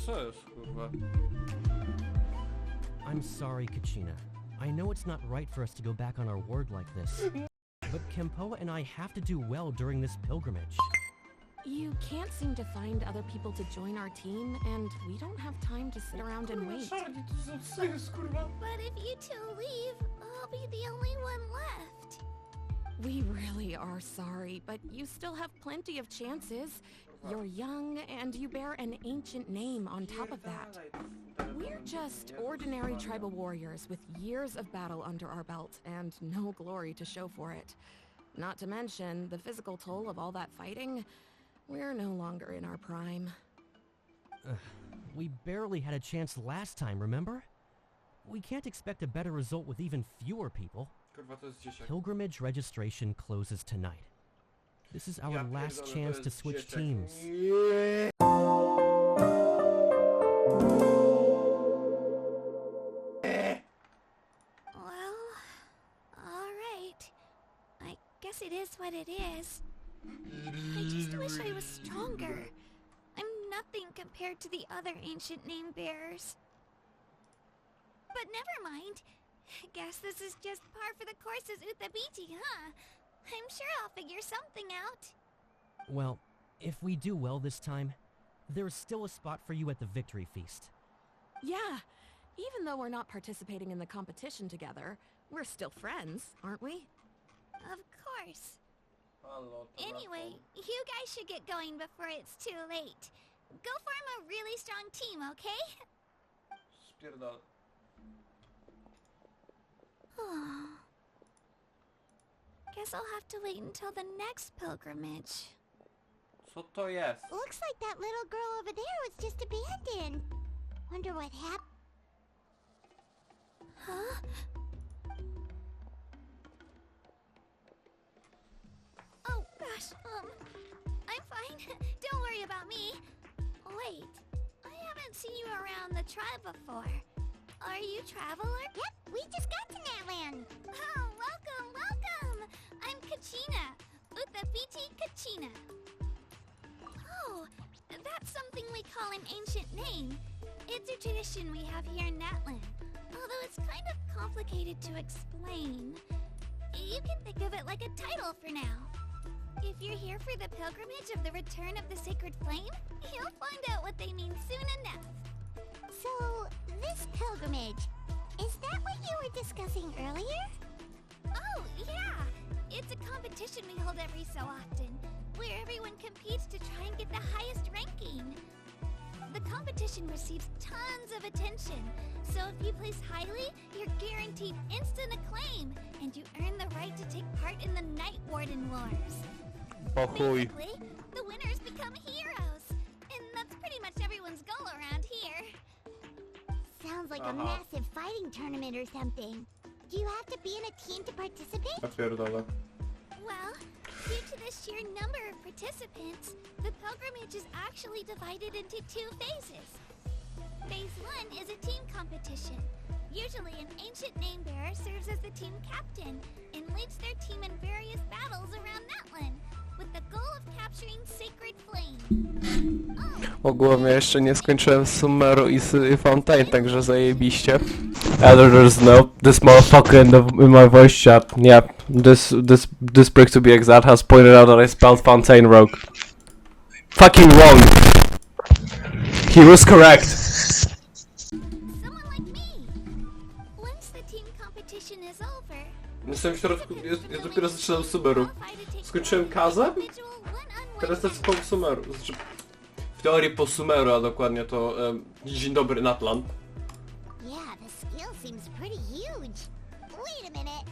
Co jest, kurwa? I'm sorry, Kachina. I know it's not right for us to go back on our word like this, but Kempoa and I have to do well during this pilgrimage. You can't seem to find other people to join our team, and we don't have time to sit around and wait. But if you two leave, I'll be the only one left. We really are sorry, but you still have plenty of chances. You're young, and you bear an ancient name on top of that. We're just ordinary tribal warriors with years of battle under our belt and no glory to show for it. Not to mention the physical toll of all that fighting. We're no longer in our prime. We barely had a chance last time, remember? We can't expect a better result with even fewer people. Kurwa, to jest dzieciak. Pilgrimage registration closes tonight. This is our last chance to switch teams. Well, alright. I guess it is what it is. I just wish I was stronger. I'm nothing compared to the other ancient name bearers. But never mind. Guess this is just par for the course as Utabiti, huh? I'm sure I'll figure something out. Well, if we do well this time, there's still a spot for you at the victory feast. Yeah, even though we're not participating in the competition together, we're still friends, aren't we? Of course. Anyway, you guys should get going before it's too late. Go form a really strong team, okay? Spierdolę. Guess I'll have to wait until the next pilgrimage. Co to jest? Looks like that little girl over there was just abandoned. Wonder what happened. Huh? Oh gosh, I'm fine. Don't worry about me. Wait, I haven't seen you around the tribe before. Are you Traveler? Yep, we just got to Natlan. Oh, welcome! I'm Kachina. Uthapiti Kachina. Oh, that's something we call an ancient name. It's a tradition we have here in Natlan, although it's kind of complicated to explain. You can think of it like a title for now. If you're here for the pilgrimage of the return of the sacred flame, you'll find out what they mean soon enough. So, this pilgrimage, is that what you were discussing earlier? Oh, yeah! It's a competition we hold every so often, where everyone competes to try and get the highest ranking. The competition receives tons of attention, so if you place highly, you're guaranteed instant acclaim, and you earn the right to take part in the Night Warden Wars. O chuj. Basically, the winners become heroes, and that's pretty much everyone's goal around here. Sounds like a massive fighting tournament or something. Do you have to be in a team to participate? Ja pierdolę. Well, due to the sheer number of participants, the pilgrimage is actually divided into two phases. Phase 1 is a team competition. Usually an ancient name bearer serves as the team captain and leads their team in various battles around Natlan, with the goal of capturing Sacred Flame. Ogólnie jeszcze nie skończyłem Sumeru i Fontaine, także zajebiście. Editors know this motherfucker in my voice chat. Yeah, this prick to be exact has pointed out that I spelled Fontaine wrong. Fucking wrong. He was correct. Someone like me. Once the team competition is over, Jestem w środku, ja dopiero zaczynam Sumeru. Skończyłem Kazę, teraz lecę po Sumeru. Znaczy, w teorii po Sumeru, a dokładnie to Dzień dobry Natlan. Yeah, the skill seems pretty huge. Wait a minute.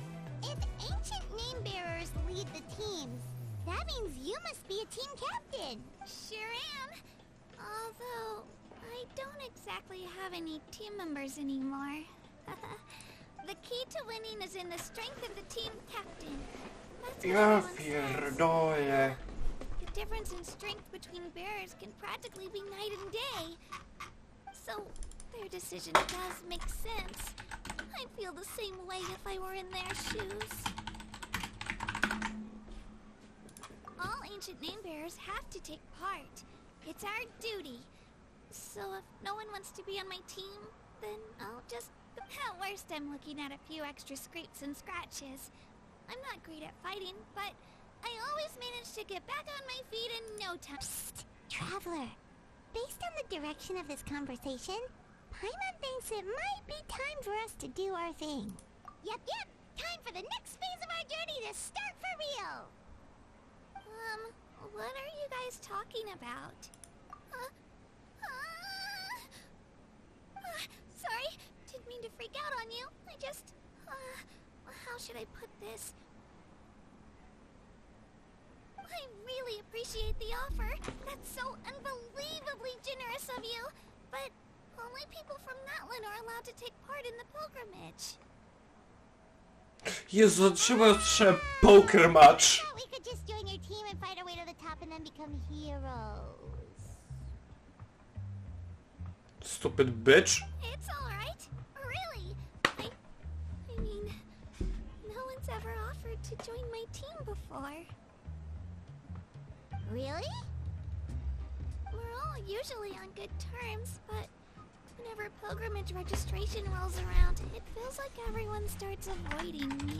If ancient name bearers lead the teams, that means you must be a team captain. sure am. Although, I don't exactly have any team members anymore. The key to winning is in the strength of the team captain. That's what Ja everyone says. pierdolę. The difference in strength between bearers can practically be night and day. So, their decision does make sense. I'd feel the same way if I were in their shoes. All ancient name bearers have to take part. It's our duty. So if no one wants to be on my team, then I'll just... At worst, I'm looking at a few extra scrapes and scratches. I'm not great at fighting, but I always manage to get back on my feet in no time. Psst, Traveler. Based on the direction of this conversation, Paimon thinks it might be time for us to do our thing. Yep. Time for the next phase of our journey to start for real. What are you guys talking about? Sorry, didn't mean to freak out on you. I just, how should I put this? I really appreciate the offer. That's so unbelievably generous of you. But only people from Natlan are allowed to take part in the pilgrimage. Jezu, trzeba poker match. I thought we could just join your team and fight our way to the top and then become heroes. Stupid bitch. It's alright. Really. I mean, no one's ever offered to join my team before. Really? We're all usually on good terms, but whenever pilgrimage registration rolls around, it feels like everyone starts avoiding me.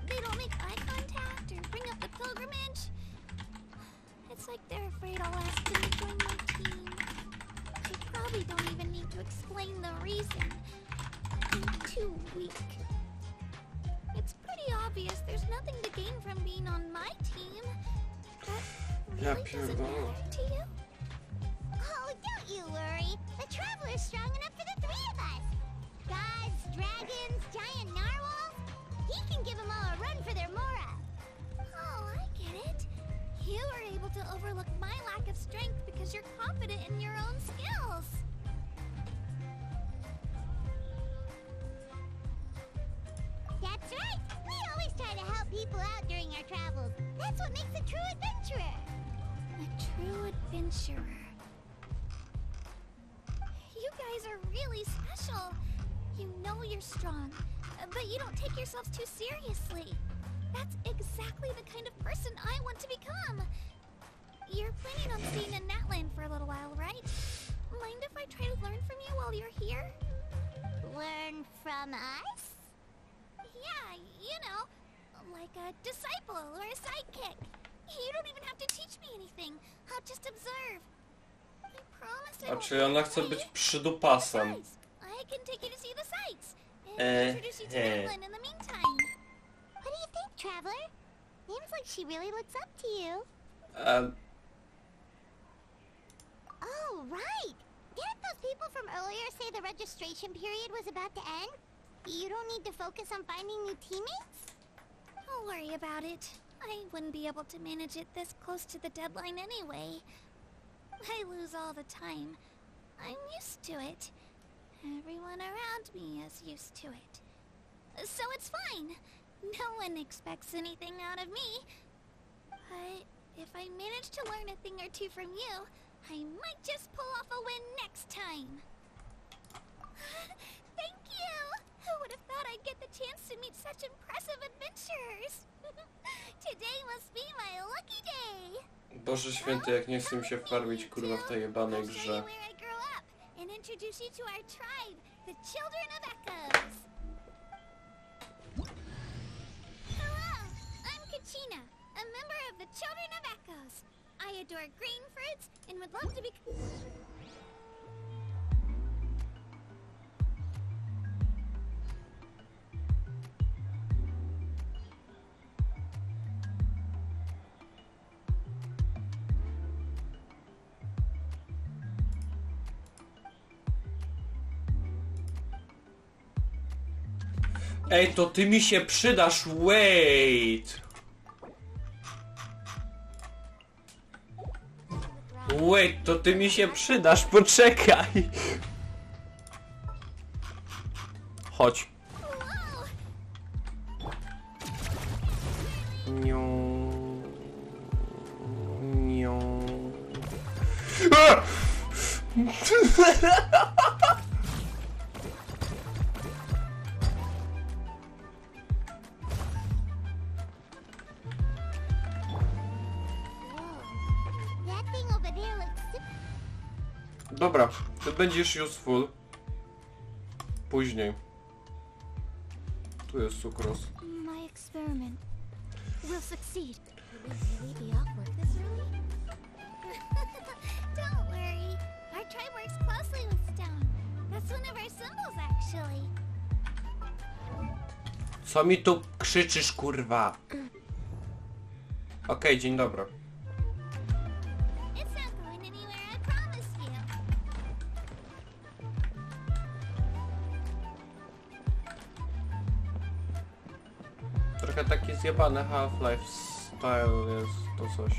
They don't make eye contact or bring up the pilgrimage. It's like they're afraid I'll ask them to join my team. I probably don't even need to explain the reason. I'm too weak. It's pretty obvious there's nothing to gain from being on my team. But really doesn't matter to you? Oh, don't you worry. The Traveler's strong enough for the three of us. Gods, dragons, giant narwhals. He can give them all a run for their Mora. Oh, I get it. You were able to overlook my lack of strength because you're confident in your own skills. That's right. We always try to help people out during our travels. That's what makes a true adventurer. A true adventurer. You guys are really special. You know you're strong, but you don't take yourselves too seriously. That's exactly the kind of person I want to become. You're planning on staying in Natlan for a little while, right? Mind if I try to learn from you while you're here? Learn from us? Yeah, you know, like a disciple or a sidekick. You don't even have to teach me anything. I'll just observe. I promise I A won't czyli ona chce betray. być przydupasem. Besides, I can take you to see the sights and introduce you to Natlan in the meantime. What do you think, Traveler? Seems like she really looks up to you. Oh, right! Didn't those people from earlier say the registration period was about to end? You don't need to focus on finding new teammates? Don't worry about it. I wouldn't be able to manage it this close to the deadline anyway. I lose all the time. I'm used to it. Everyone around me is used to it. So it's fine. No one expects anything out of me. But if I manage to learn a thing or two from you, I might just pull off a win next time. Thank you! Who would have thought I'd get the chance to meet such impressive adventurers? Today must be my lucky day. Boże święty, jak nie chcę mi się farmić kurwa w tej jebanej I'll show grze. you where I grew up and introduce you to our tribe, the Children of Echoes. Hello, I'm Kachina, a member of the Children of Echoes. I adore green fruits and would love to be... Ej, to ty mi się przydasz, wait! Wait, to ty mi się przydasz, poczekaj! Chodź. Nią... Nią... A! That thing over there looks... Dobra, Ty będziesz useful. Później. Tu jest sukrus. My experiment will succeed. Will it really be off work this early? Don't worry. Our tribe works closely with stone. That's one of our symbols, actually. Co mi tu krzyczysz, kurwa? Okej, dzień dobry. It's not going anywhere, I promise you. Trochę taki zjebany Half-Life style jest to coś.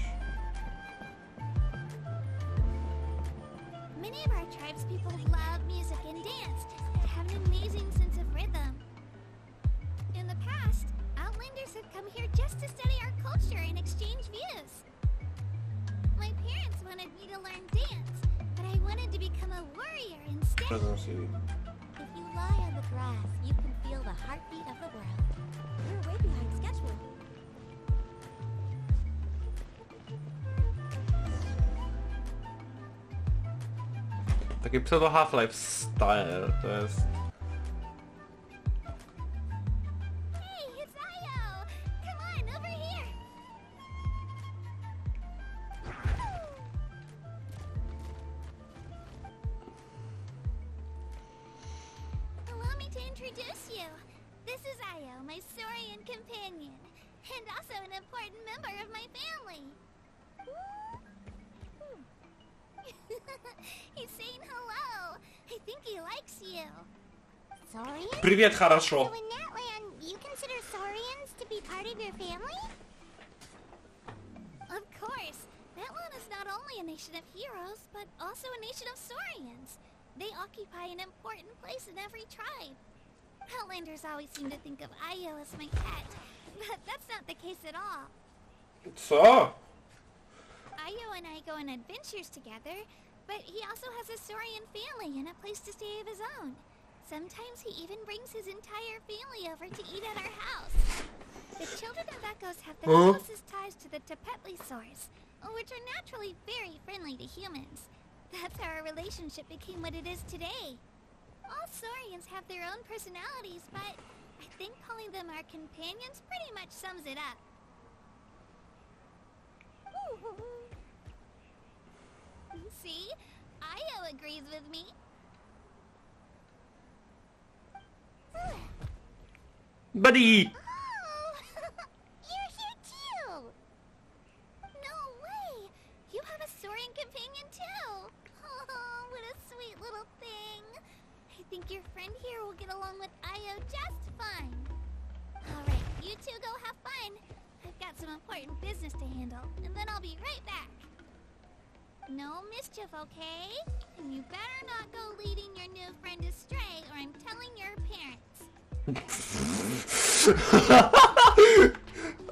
Many of our tribe's people love music and dance and have an amazing sense of rhythm. In the past, Outlanders have come here just to study our culture and exchange views. My parents wanted me to learn dance, but I wanted to become a warrior instead. Razem z nimi. If you lie on the grass, you can feel the heartbeat of the world. You're way behind schedule. Taki pseudo Half-Life style to jest. Hey, it's Io! Come on, over here! Allow me to introduce you. This is Io, my Saurian companion, and also an important member of my family. He's saying hello. I think he likes you. Saurians? Привет, хорошо. So in Natlan, you consider Saurians to be part of your family? Of course. Natlan is not only a nation of heroes, but also a nation of Saurians. They occupy an important place in every tribe. Outlanders always seem to think of Io as my pet, but that's not the case at all. Co? Io and I go on adventures together, but he also has a Saurian family and a place to stay of his own. Sometimes he even brings his entire family over to eat at our house. The children of Echoes have the closest ties to the Tepetlisaurs, which are naturally very friendly to humans. That's how our relationship became what it is today. All Saurians have their own personalities, but I think calling them our companions pretty much sums it up. See? Io agrees with me. Buddy! Oh! You're here too! No way! You have a Saurian companion too! Oh, what a sweet little thing! I think your friend here will get along with Io just fine. Alright, you two go have fun. I've got some important business to handle, and then I'll be right back. No mischief, okay? And you better not go leading your new friend astray, or I'm telling your parents.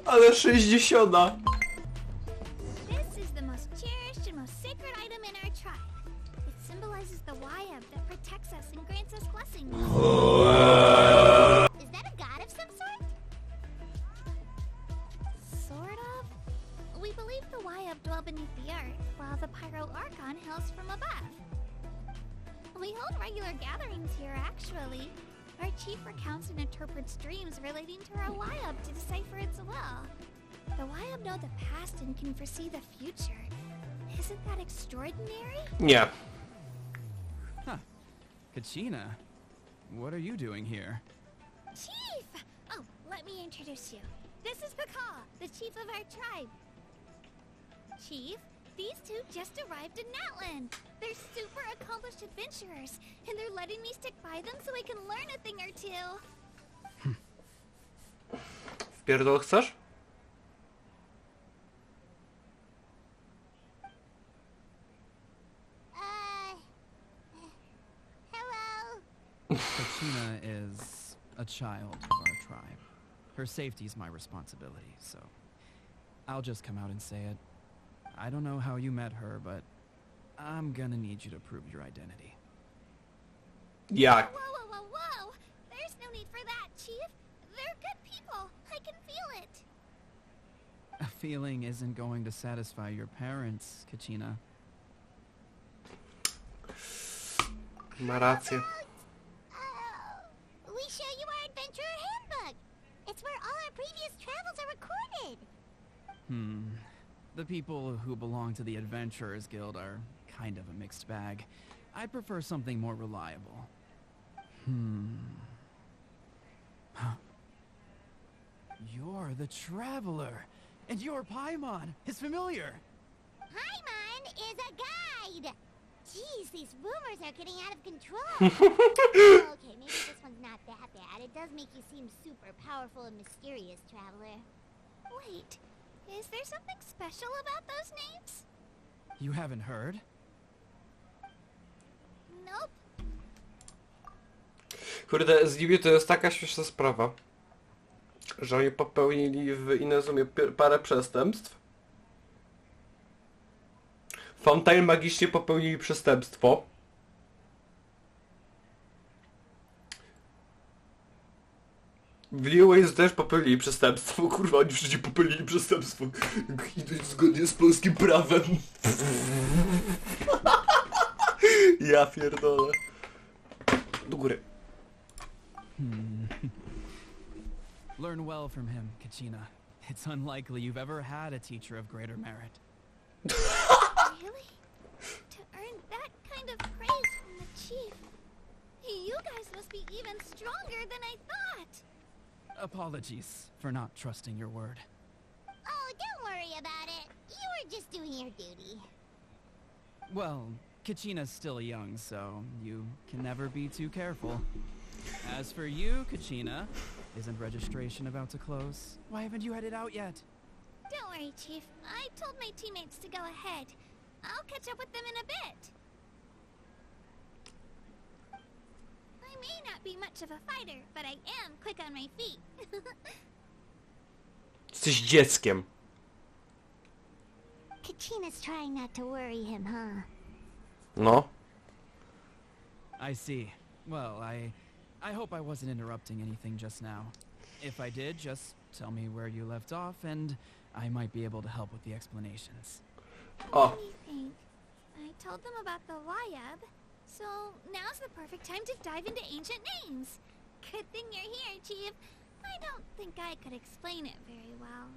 Ale 60. This is the most cherished and most sacred item in our tribe. It symbolizes the Wyab that protects us and grants us blessings. Is that a god of some sort? Sort of. We believe the Wyab dwell beneath the earth, while the Pyro Archon hails from above. We hold regular gatherings here, actually. Our chief recounts and interprets dreams relating to our Wyab to decipher its will. The Wyab know the past and can foresee the future. Isn't that extraordinary? Nie. Huh. Kachina, what are you doing here? Chief! Oh, let me introduce you. This is Paka, the chief of our tribe. Chief, these two just arrived in Natlan. They're super accomplished adventurers, and they're letting me stick by them so I can learn a thing or two. W pierdol chcesz? Hello. Kachina is a child of our tribe. Her safety is my responsibility, so I'll just come out and say it. I don't know how you met her, but I'm gonna need you to prove your identity. Jak? Whoa, whoa, whoa, whoa! There's no need for that, Chief. They're good people. I can feel it. A feeling isn't going to satisfy your parents, Kachina. Ma rację. We show you our adventurer handbook. It's where all our previous travels are recorded. The people who belong to the Adventurers Guild are kind of a mixed bag. I'd prefer something more reliable. Huh. You're the Traveler, and your Paimon is familiar. Paimon is a guide. Jeez, these rumors are getting out of control. Okay, maybe this one's not that bad. It does make you seem super powerful and mysterious, Traveler. Wait, is there something special about those names? You haven't heard? Nope. Kurde, z Libii to jest taka śmieszna sprawa, że oni popełnili w Inezumie parę przestępstw. Fontaine magicznie popełnili przestępstwo. W Liyue też popełnili przestępstwo. Kurwa, oni wszędzie popełnili przestępstwo. Zgodnie z polskim prawem. Ja pierdolę. Do góry. Learn well from him, Kachina. It's unlikely you've ever had a teacher of greater merit. Really? To earn that kind of praise from the chief. You guys must be even stronger than I thought. Apologies for not trusting your word. Oh, don't worry about it. You were just doing your duty. Well, Kachina's still young, so you can never be too careful. As for you, Kachina, isn't registration about to close? Why haven't you headed out yet? Don't worry, Chief. I told my teammates to go ahead. I'll catch up with them in a bit. I may not be much of a fighter, but I am quick on my feet. Jesteś dzieckiem. Kachina's trying not to worry him, huh? No. I see. Well, I hope I wasn't interrupting anything just now. If I did, just tell me where you left off, and I might be able to help with the explanations. O. What do you think? I told them about the Wayab, so now's the perfect time to dive into ancient names. Good thing you're here, Chief. I don't think I could explain it very well.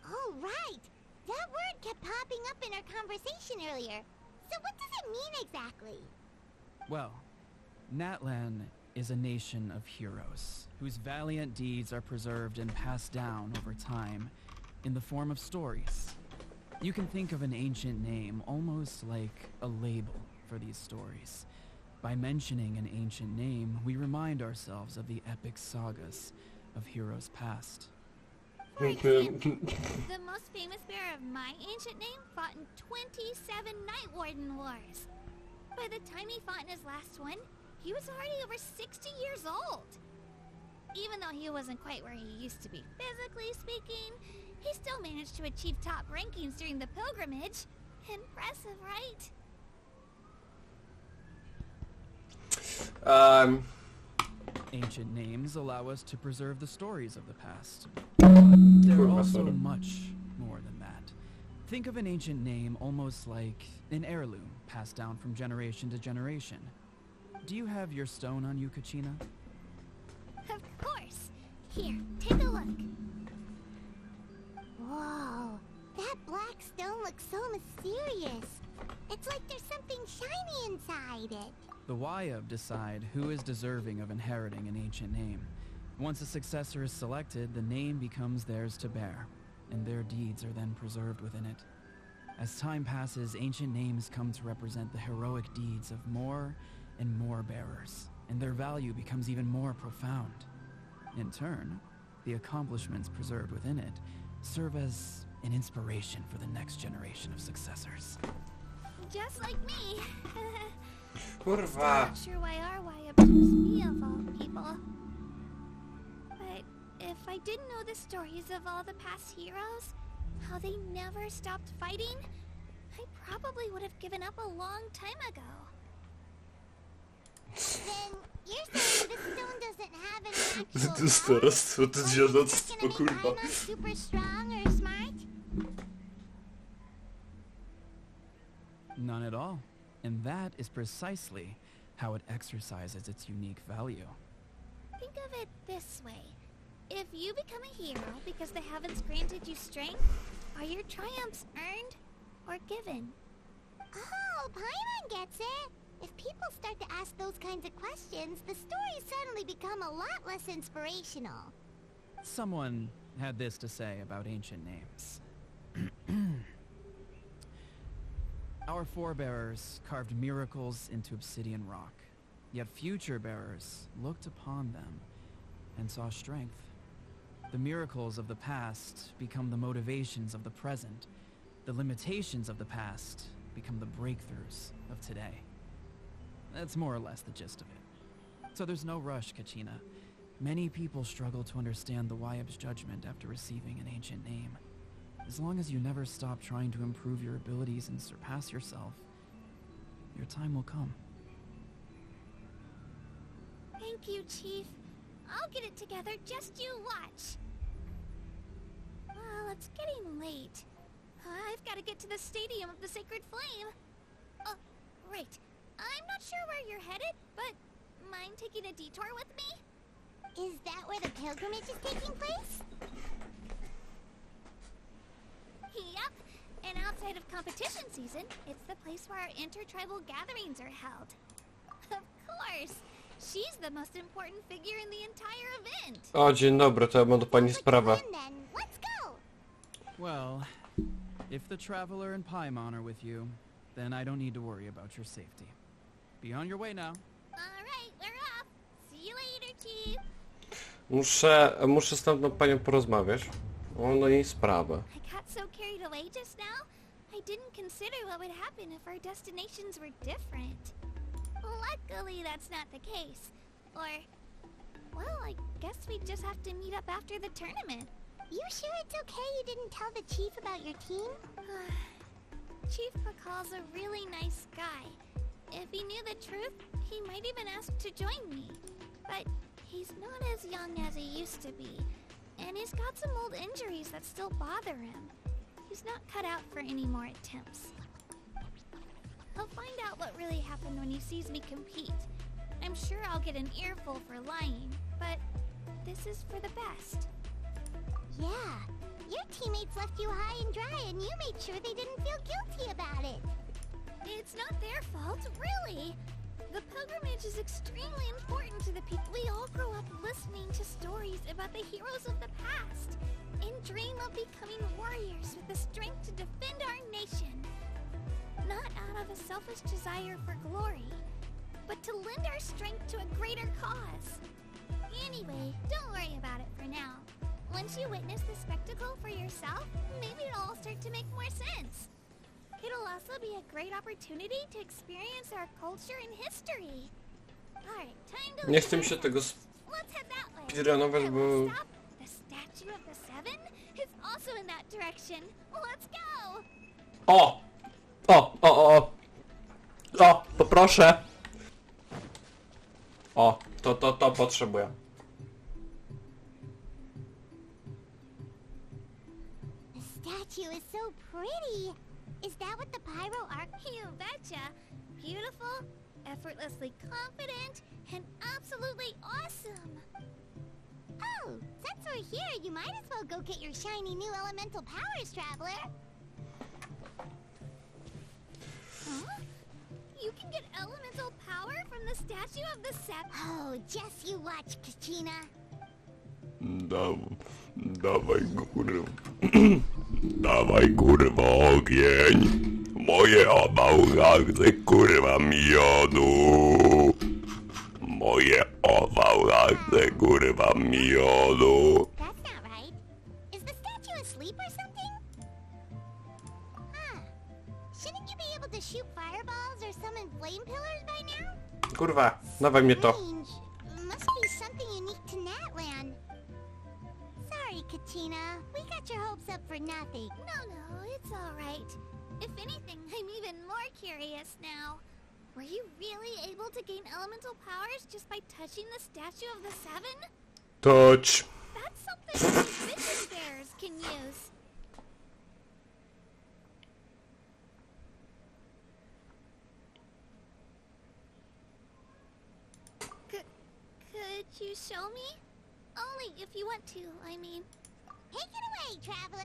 Oh, right. That word kept popping up in our conversation earlier. So what does it mean exactly? Well, Natlan is a nation of heroes, whose valiant deeds are preserved and passed down over time in the form of stories. You can think of an ancient name almost like a label for these stories. By mentioning an ancient name, we remind ourselves of the epic sagas of heroes past. For example, the most famous bearer of my ancient name fought in 27 Night Warden Wars. By the time he fought in his last one, he was already over 60 years old. Even though he wasn't quite where he used to be physically speaking, he still managed to achieve top rankings during the pilgrimage. Impressive, right? Ancient names allow us to preserve the stories of the past. But they're also much more than that. Think of an ancient name almost like an heirloom passed down from generation to generation. Do you have your stone on you, Kachina? Of course. Here, take a look. Whoa, that black stone looks so mysterious. It's like there's something shiny inside it. The Wayab decide who is deserving of inheriting an ancient name. Once a successor is selected, the name becomes theirs to bear, and their deeds are then preserved within it. As time passes, ancient names come to represent the heroic deeds of more and more bearers, and their value becomes even more profound. In turn, the accomplishments preserved within it serve as an inspiration for the next generation of successors. Just like me. Kurwa. Not sure why our Wayab chose me of all people. But if I didn't know the stories of all the past heroes, how they never stopped fighting, I probably would have given up a long time ago. Then you're saying this stone doesn't have any To actual jest power? teraz, to jest dziadostwo, Gonna make kurwa. Paimon super strong or smart? None at all. And that is precisely how it exercises its unique value. Think of it this way. If you become a hero because the heavens granted you strength, are your triumphs earned or given? Oh, Paimon gets it. If people start to ask those kinds of questions, the stories suddenly become a lot less inspirational. Someone had this to say about ancient names. Our forebears carved miracles into obsidian rock, yet future bearers looked upon them and saw strength. The miracles of the past become the motivations of the present. The limitations of the past become the breakthroughs of today. That's more or less the gist of it. So there's no rush, Kachina. Many people struggle to understand the Wyeb's judgment after receiving an ancient name. As long as you never stop trying to improve your abilities and surpass yourself, your time will come. Thank you, Chief. I'll get it together, just you watch. Well, it's getting late. I've got to get to the Stadium of the Sacred Flame. Oh, right. I'm not sure where you're headed, but mind taking a detour with me? Is that where the pilgrimage is taking place? Yep. And outside of competition season, it's the place where our intertribal gatherings are held. Of course. She's the most important figure in the entire event. O, dzień dobry, to ja mam do pani sprawę. Then let's go. Well, if the Traveler and Paimon are with you, then I don't need to worry about your safety. Be on your way now. All right, we're off. See you later, Chief. Muszę z tamtą panią porozmawiać. Mam do niej sprawę. I got so carried away just now, I didn't consider what would happen if our destinations were different. Luckily, that's not the case. Or, well, I guess we just have to meet up after the tournament. You sure it's okay you didn't tell the chief about your team? Chief Pakal's a really nice guy. If he knew the truth, he might even ask to join me. But he's not as young as he used to be, and he's got some old injuries that still bother him. He's not cut out for any more attempts. He'll find out what really happened when he sees me compete. I'm sure I'll get an earful for lying, but this is for the best. Yeah. Your teammates left you high and dry and you made sure they didn't feel guilty about it. It's not their fault, really. The pilgrimage is extremely important to the people. We all grow up listening to stories about the heroes of the past and dream of becoming warriors with the strength to defend our nation. Not out of a selfish desire for glory, but to lend our strength to a greater cause. Anyway, don't worry about it for now. Once you witness the spectacle for yourself, maybe it'll all start to make more sense. It'll also be a great opportunity to experience our culture and history. Alright, time to Nie chcę mi się tego Let's head that way. speedrunować, bo... Stop. The statue of the seven is also in that direction. Let's go! O! O, poproszę! O, to potrzebuję. The statue is so pretty. Is that what the pyro arc? You betcha. Beautiful, effortlessly confident, and absolutely awesome. Oh, since we're here, you might as well go get your shiny new elemental powers, Traveler. Huh? You can get elemental power from the statue of the seven? Oh, just you watch, Kachina. Dawaj kurwa. Dawaj kurwa ogień. Moje obałgachce kurwa miodu. Moje obałgachce kurwa miodu. That's not right. Is the statue asleep or something? Huh. Shouldn't you be able to shoot fireballs or summon flame pillars by now? Kurwa, dawaj mnie to. Strange. Must be something unique to Natlan. Sorry, Kachina. We got your hopes up for nothing. No, it's alright. If anything, I'm even more curious now. Were you really able to gain elemental powers just by touching the statue of the seven? Touch. That's something only vision bearers can use. you show me? Only if you want to, I mean. Take it away, traveler.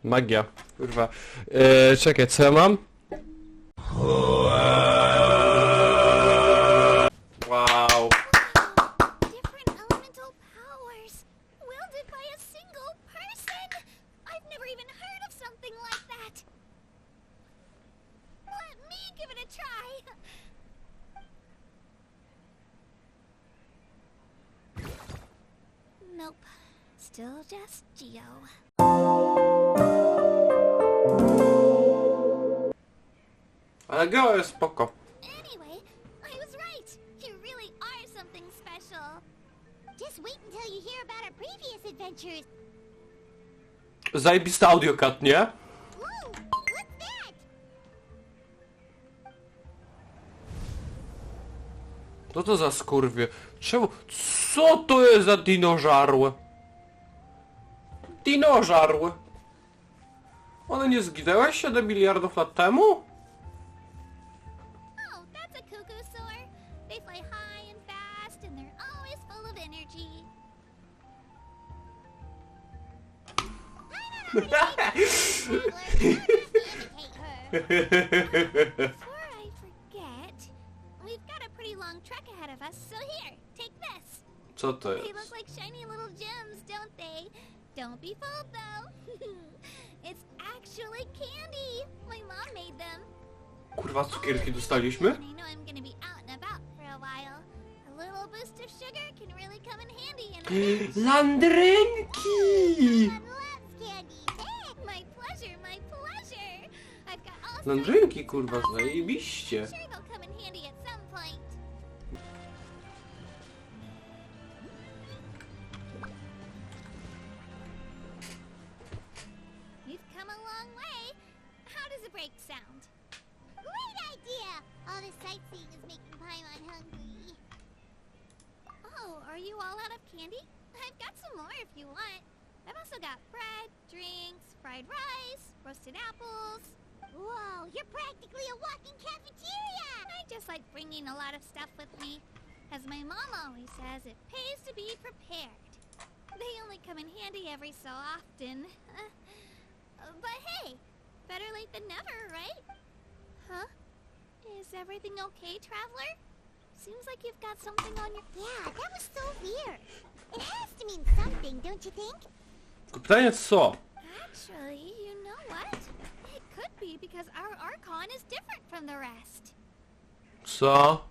Magia. Kurwa. Czekaj, co ja mam? Wow. Different elemental powers, wielded by a single person. I've never even heard of something like that. Let me give it a try. Nope. Still just Geo. Ale Geo jest spoko. Anyway, I was right. You really are something special. Just wait until you hear about our previous adventures. Zajebista audiokat, nie? Whoa, what's that? Co to za skurwie? Czemu? Co to jest za dinożarły? Dinożarły? One nie zginęły 7 miliardów lat temu? Oh, that's a cuckoosaur. They fly high and fast, and they're always full of energy. Before I forget, we've got a pretty long trek ahead of us, so here, take this. Co to They jest? look like shiny little gems, don't they? Don't be fooled, though. It's actually candy. My mom made them. Kurwa, cukierki dostaliśmy? And I know I'm gonna be out and about for a while. A little boost of sugar can really come in handy in a pinch. Landrynki! Everyone loves candy. My pleasure, my pleasure. I've got all Landrynki, kurwa, zajebiście. sure they'll come in handy at some point. We've come a long way. How does a break sound? Great idea! All this sightseeing is making Paimon hungry. Oh, are you all out of candy? I've got some more if you want. I've also got bread, drinks, fried rice, roasted apples. Whoa, you're practically a walking cafeteria! I just like bringing a lot of stuff with me. As my mom always says, it pays to be prepared. They only come in handy every so often. But hey, better late than never, right? Huh? Is everything okay, traveler? Seems like you've got something on your... Yeah, that was so weird. It has to mean something, don't you think? Pytanie co? Actually, you know what? It could be because our Archon is different from the rest. Co?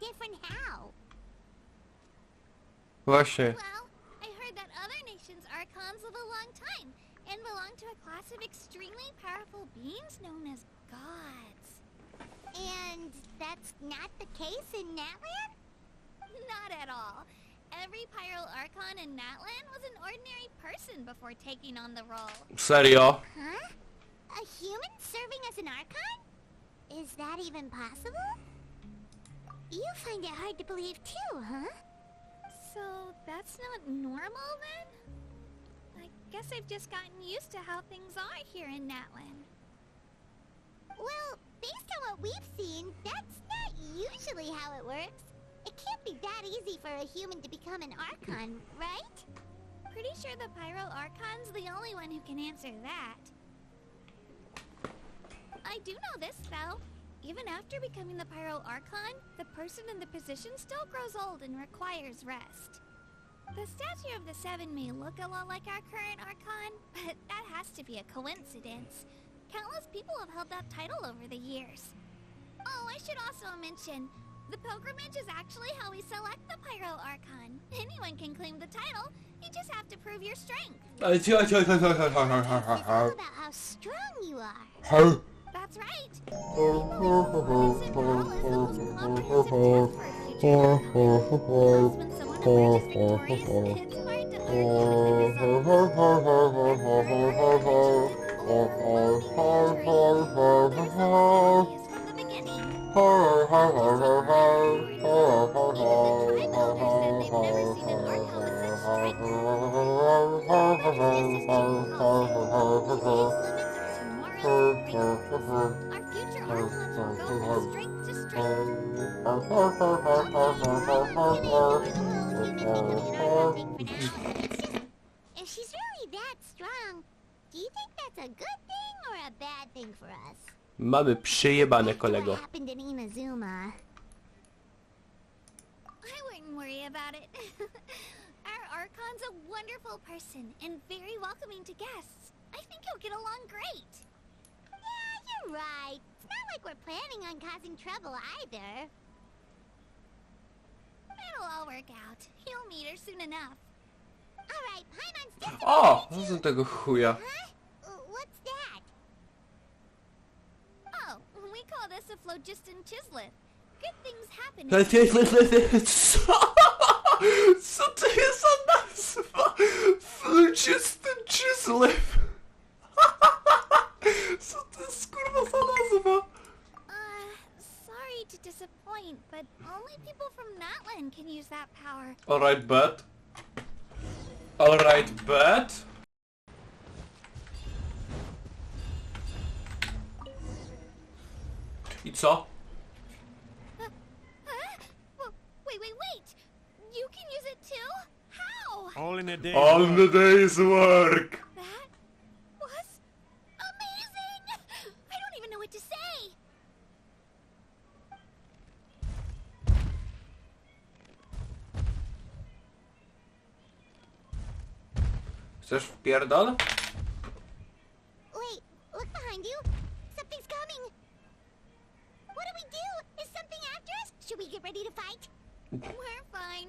Different how? Właśnie. Well, I heard that other nations' Archons live a long time and belong to a class of extremely powerful beings known as gods. And that's not the case in Natlan? Not at all. Every Pyro Archon in Natlan was an ordinary person before taking on the role. Serio? Huh? A human serving as an Archon? Is that even possible? You find it hard to believe too, huh? So that's not normal then? I guess I've just gotten used to how things are here in Natlan. Well, based on what we've seen, that's not usually how it works. It can't be that easy for a human to become an Archon, right? Pretty sure the Pyro Archon's the only one who can answer that. I do know this, though. Even after becoming the Pyro Archon, the person in the position still grows old and requires rest. The statue of the Seven may look a lot like our current Archon, but that has to be a coincidence. Countless people have held that title over the years. Oh, I should also mention, the pilgrimage is actually how we select the Pyro Archon. Anyone can claim the title, you just have to prove your strength. It's all about how strong you are. That's right. People use it all as the most comprehensive test for a future outcome. Plus, when someone emerges victorious, it's hard to argue with the results. From the beginning. Our future Archons will go from strength to If she's really that strong, do you think that's a good thing or a bad thing for us? Mamy przejebane, kolego. What happened in Inazuma? I wouldn't worry about it. Our Archon's a wonderful person and very welcoming to guests. I think he'll get along great. Yeah, you're right. It's not like we're planning on causing trouble either. It'll all work out. He'll meet her soon enough. Alright, Paimon's just O! Co za tego chuja? Huh? What's that? Oh, we call this a phlogiston chislet. Good things happen. Co? Co to jest za nazwa? Phlogiston chislet. Co to jest kurwa za nazwa? Sorry to disappoint, but only people from Natlan can use that power. Alright, bet. Alright, bet. I co? Wait! You can use it too? How? All in a day. All the day's work. That was amazing! I don't even know what to say. Chcesz wpierdol? Wait, look behind you. Something's coming. What do we do? Is something after us? Should we get ready to fight? We're fine.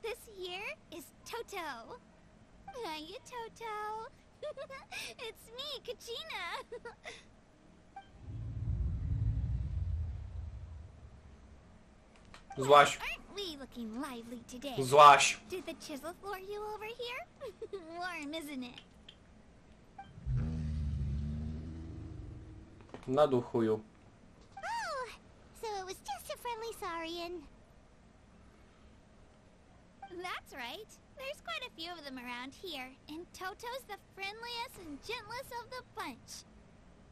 This here is Toto. Hiya, Toto. It's me, Kachina. Złaś. Aren't we looking lively today? Złaś. Did the chisel floor you over here? Warm, isn't it? Na dół chuju. Oh, so it was just a friendly saurian. That's right. There's quite a few of them around here, and Toto's the friendliest and gentlest of the bunch.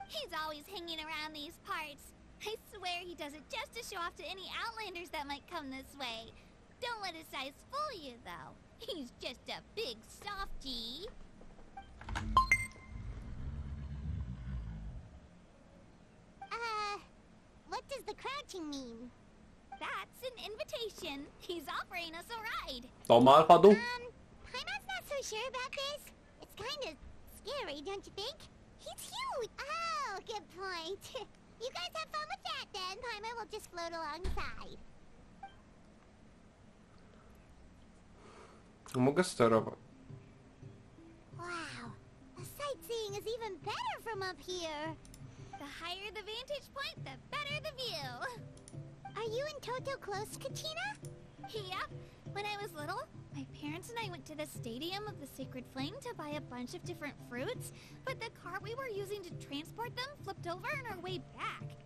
He's always hanging around these parts. I swear he does it just to show off to any Outlanders that might come this way. Don't let his size fool you, though. He's just a big softie. What does the crouching mean? That's an invitation. He's offering us a ride. To ma alfa dół? Paimon's not so sure about this. It's kind of scary, don't you think? He's huge. Oh, good point. You guys have fun with that then. Paimon will just float alongside. Mogę sterować. Wow. The sightseeing is even better from up here. The higher the vantage point, the better the view. Are you and Toto close, Kachina? Yep. When I was little, my parents and I went to the Stadium of the Sacred Flame to buy a bunch of different fruits, but the cart we were using to transport them flipped over on our way back.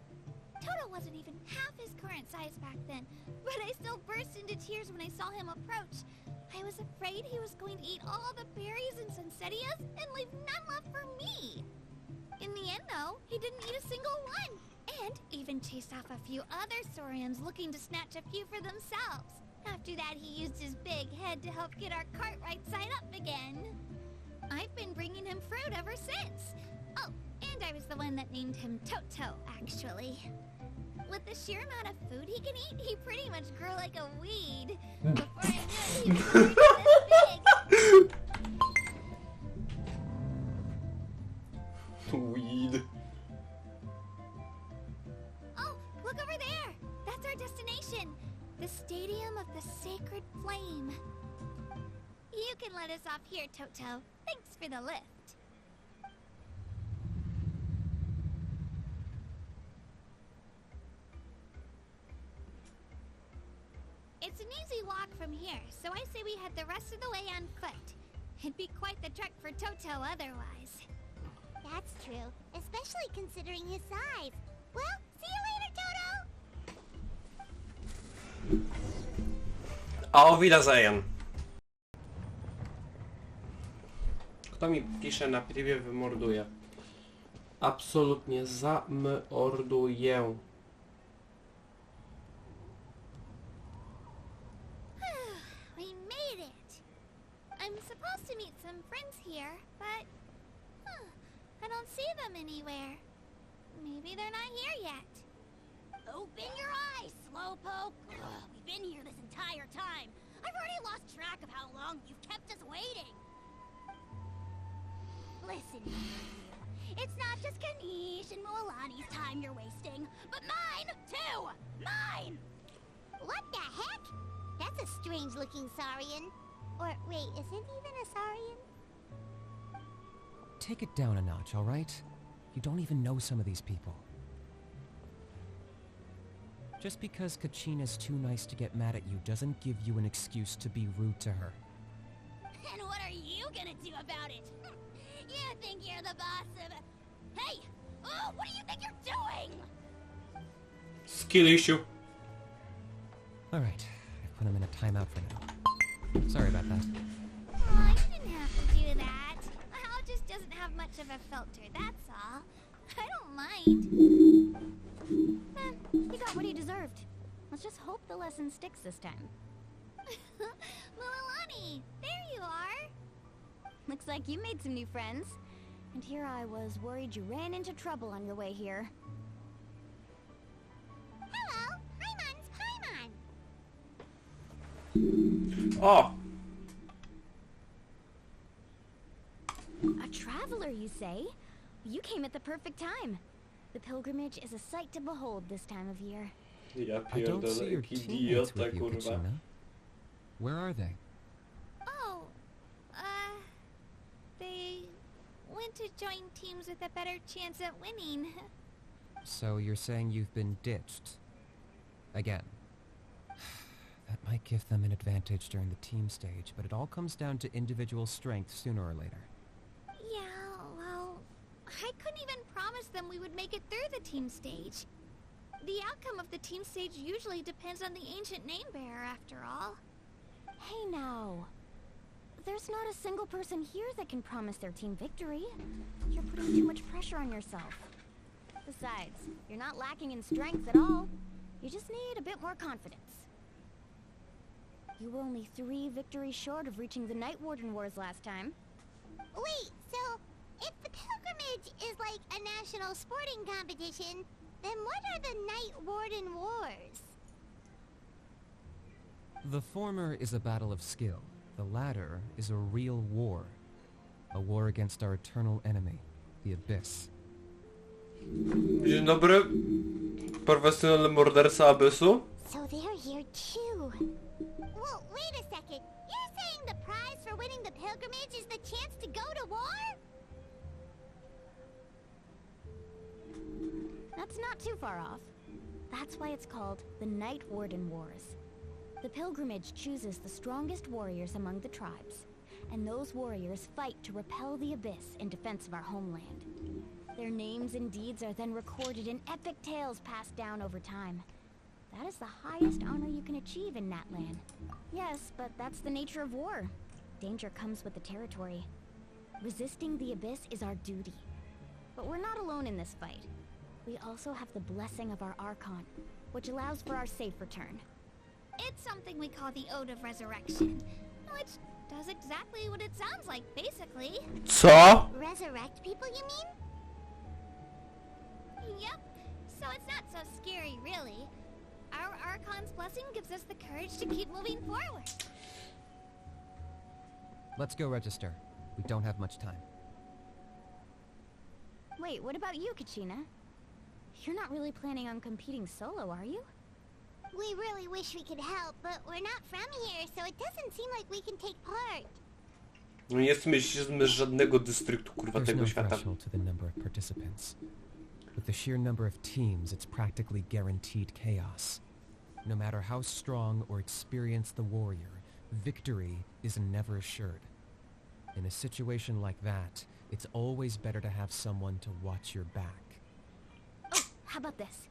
Toto wasn't even half his current size back then, but I still burst into tears when I saw him approach. I was afraid he was going to eat all the berries and sunsettias and leave none left for me. In the end, though, he didn't eat a single one, and even chased off a few other saurians looking to snatch a few for themselves. After that, he used his big head to help get our cart right side up again. I've been bringing him fruit ever since. Oh, and I was the one that named him Toto, actually. With the sheer amount of food he can eat, he pretty much grew like a weed. Before I knew it, he was growing this big. Weed. Oh, look over there! That's our destination! The Stadium of the Sacred Flame. You can let us off here, Toto. Thanks for the lift. It's an easy walk from here, so I say we head the rest of the way on foot. It'd be quite the trek for Toto otherwise. That's true, especially considering his size. Well, see you later, Toto! Auf Wiedersehen. Kto mi pisze na privie, wymorduje. Absolutnie zamorduję. I'm supposed to meet some friends here, but I don't see them anywhere. Maybe they're not here yet. Open your eyes, Slowpoke! Ugh, we've been here this entire time. I've already lost track of how long you've kept us waiting. Listen, you. It's not just Ganesh and Moalani's time you're wasting, but mine, too! Mine! What the heck? That's a strange-looking Saurian. Or wait, is it even a Saurian? Take it down a notch, alright? You don't even know some of these people. Just because Kachina's too nice to get mad at you doesn't give you an excuse to be rude to her. And what are you gonna do about it? You think you're the boss of... Hey! Oh, what do you think you're doing? Skill issue. Alright, I've put him in a timeout for now. Sorry about that. Aw, you didn't have to do that. Hal just doesn't have much of a filter, that's all. I don't mind. He got what he deserved. Let's just hope the lesson sticks this time. Mualani, there you are. Looks like you made some new friends. And here I was worried you ran into trouble on your way here. Hello, Paimon's Paimon. O! A traveler, you say? You came at the perfect time. The pilgrimage is a sight to behold this time of year. Ja I don't see pierdolę, your jaki teammates idiota, with you, kurwa. Kachina. Where are they? Oh, they went to join teams with a better chance at winning. So you're saying you've been ditched? Again. That might give them an advantage during the team stage, but it all comes down to individual strength sooner or later. Yeah, well, I couldn't even promise them we would make it through the team stage. The outcome of the team stage usually depends on the ancient name bearer, after all. Hey now. There's not a single person here that can promise their team victory. You're putting too much pressure on yourself. Besides, you're not lacking in strength at all. You just need a bit more confidence. You were only 3 victories short of reaching the Night Warden Wars last time. Wait, so if the pilgrimage is like a national sporting competition, then what are the Night Warden Wars? The former is a battle of skill. The latter is a real war. A war against our eternal enemy, the Abyss. Dzień dobry. Profesjonalny morderca Abyssu. So they're here too. Well, wait a second. You're saying the prize for winning the pilgrimage is the chance to go to war? That's not too far off. That's why it's called the Night Warden Wars. The pilgrimage chooses the strongest warriors among the tribes, and those warriors fight to repel the Abyss in defense of our homeland. Their names and deeds are then recorded in epic tales passed down over time. That is the highest honor you can achieve in Natlan. Yes, but that's the nature of war. Danger comes with the territory. Resisting the Abyss is our duty. But we're not alone in this fight. We also have the blessing of our Archon, which allows for our safe return. It's something we call the Ode of Resurrection, which does exactly what it sounds like, basically. Co? Resurrect people, you mean? Yep. So it's not so scary, really. Our Archon's blessing gives us the courage to keep moving forward. Let's go register. We don't have much time. Wait, what about you, Kachina? You're not really planning on competing solo, are you? We really wish we could help, but we're not from here, so it doesn't seem like we can take part. No nie jesteśmy z żadnego dystryktu, kurwa, There's tego no świata. threshold to the number of participants. With the sheer number of teams, it's practically guaranteed chaos. No matter how strong or experienced the warrior, victory is never assured. In a situation like that, it's always better to have someone to watch your back. Oh, how about this?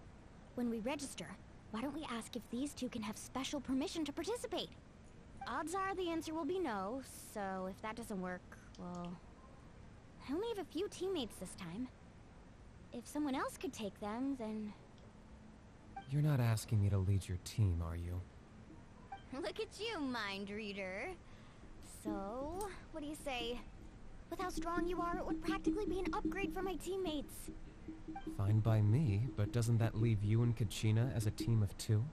When we register, why don't we ask if these two can have special permission to participate? Odds are the answer will be no, so if that doesn't work, well... I only have a few teammates this time. If someone else could take them, then... You're not asking me to lead your team, are you? Look at you, mind reader. So, what do you say? With how strong you are, it would practically be an upgrade for my teammates. Fine by me, but doesn't that leave you and Kachina as a team of 2?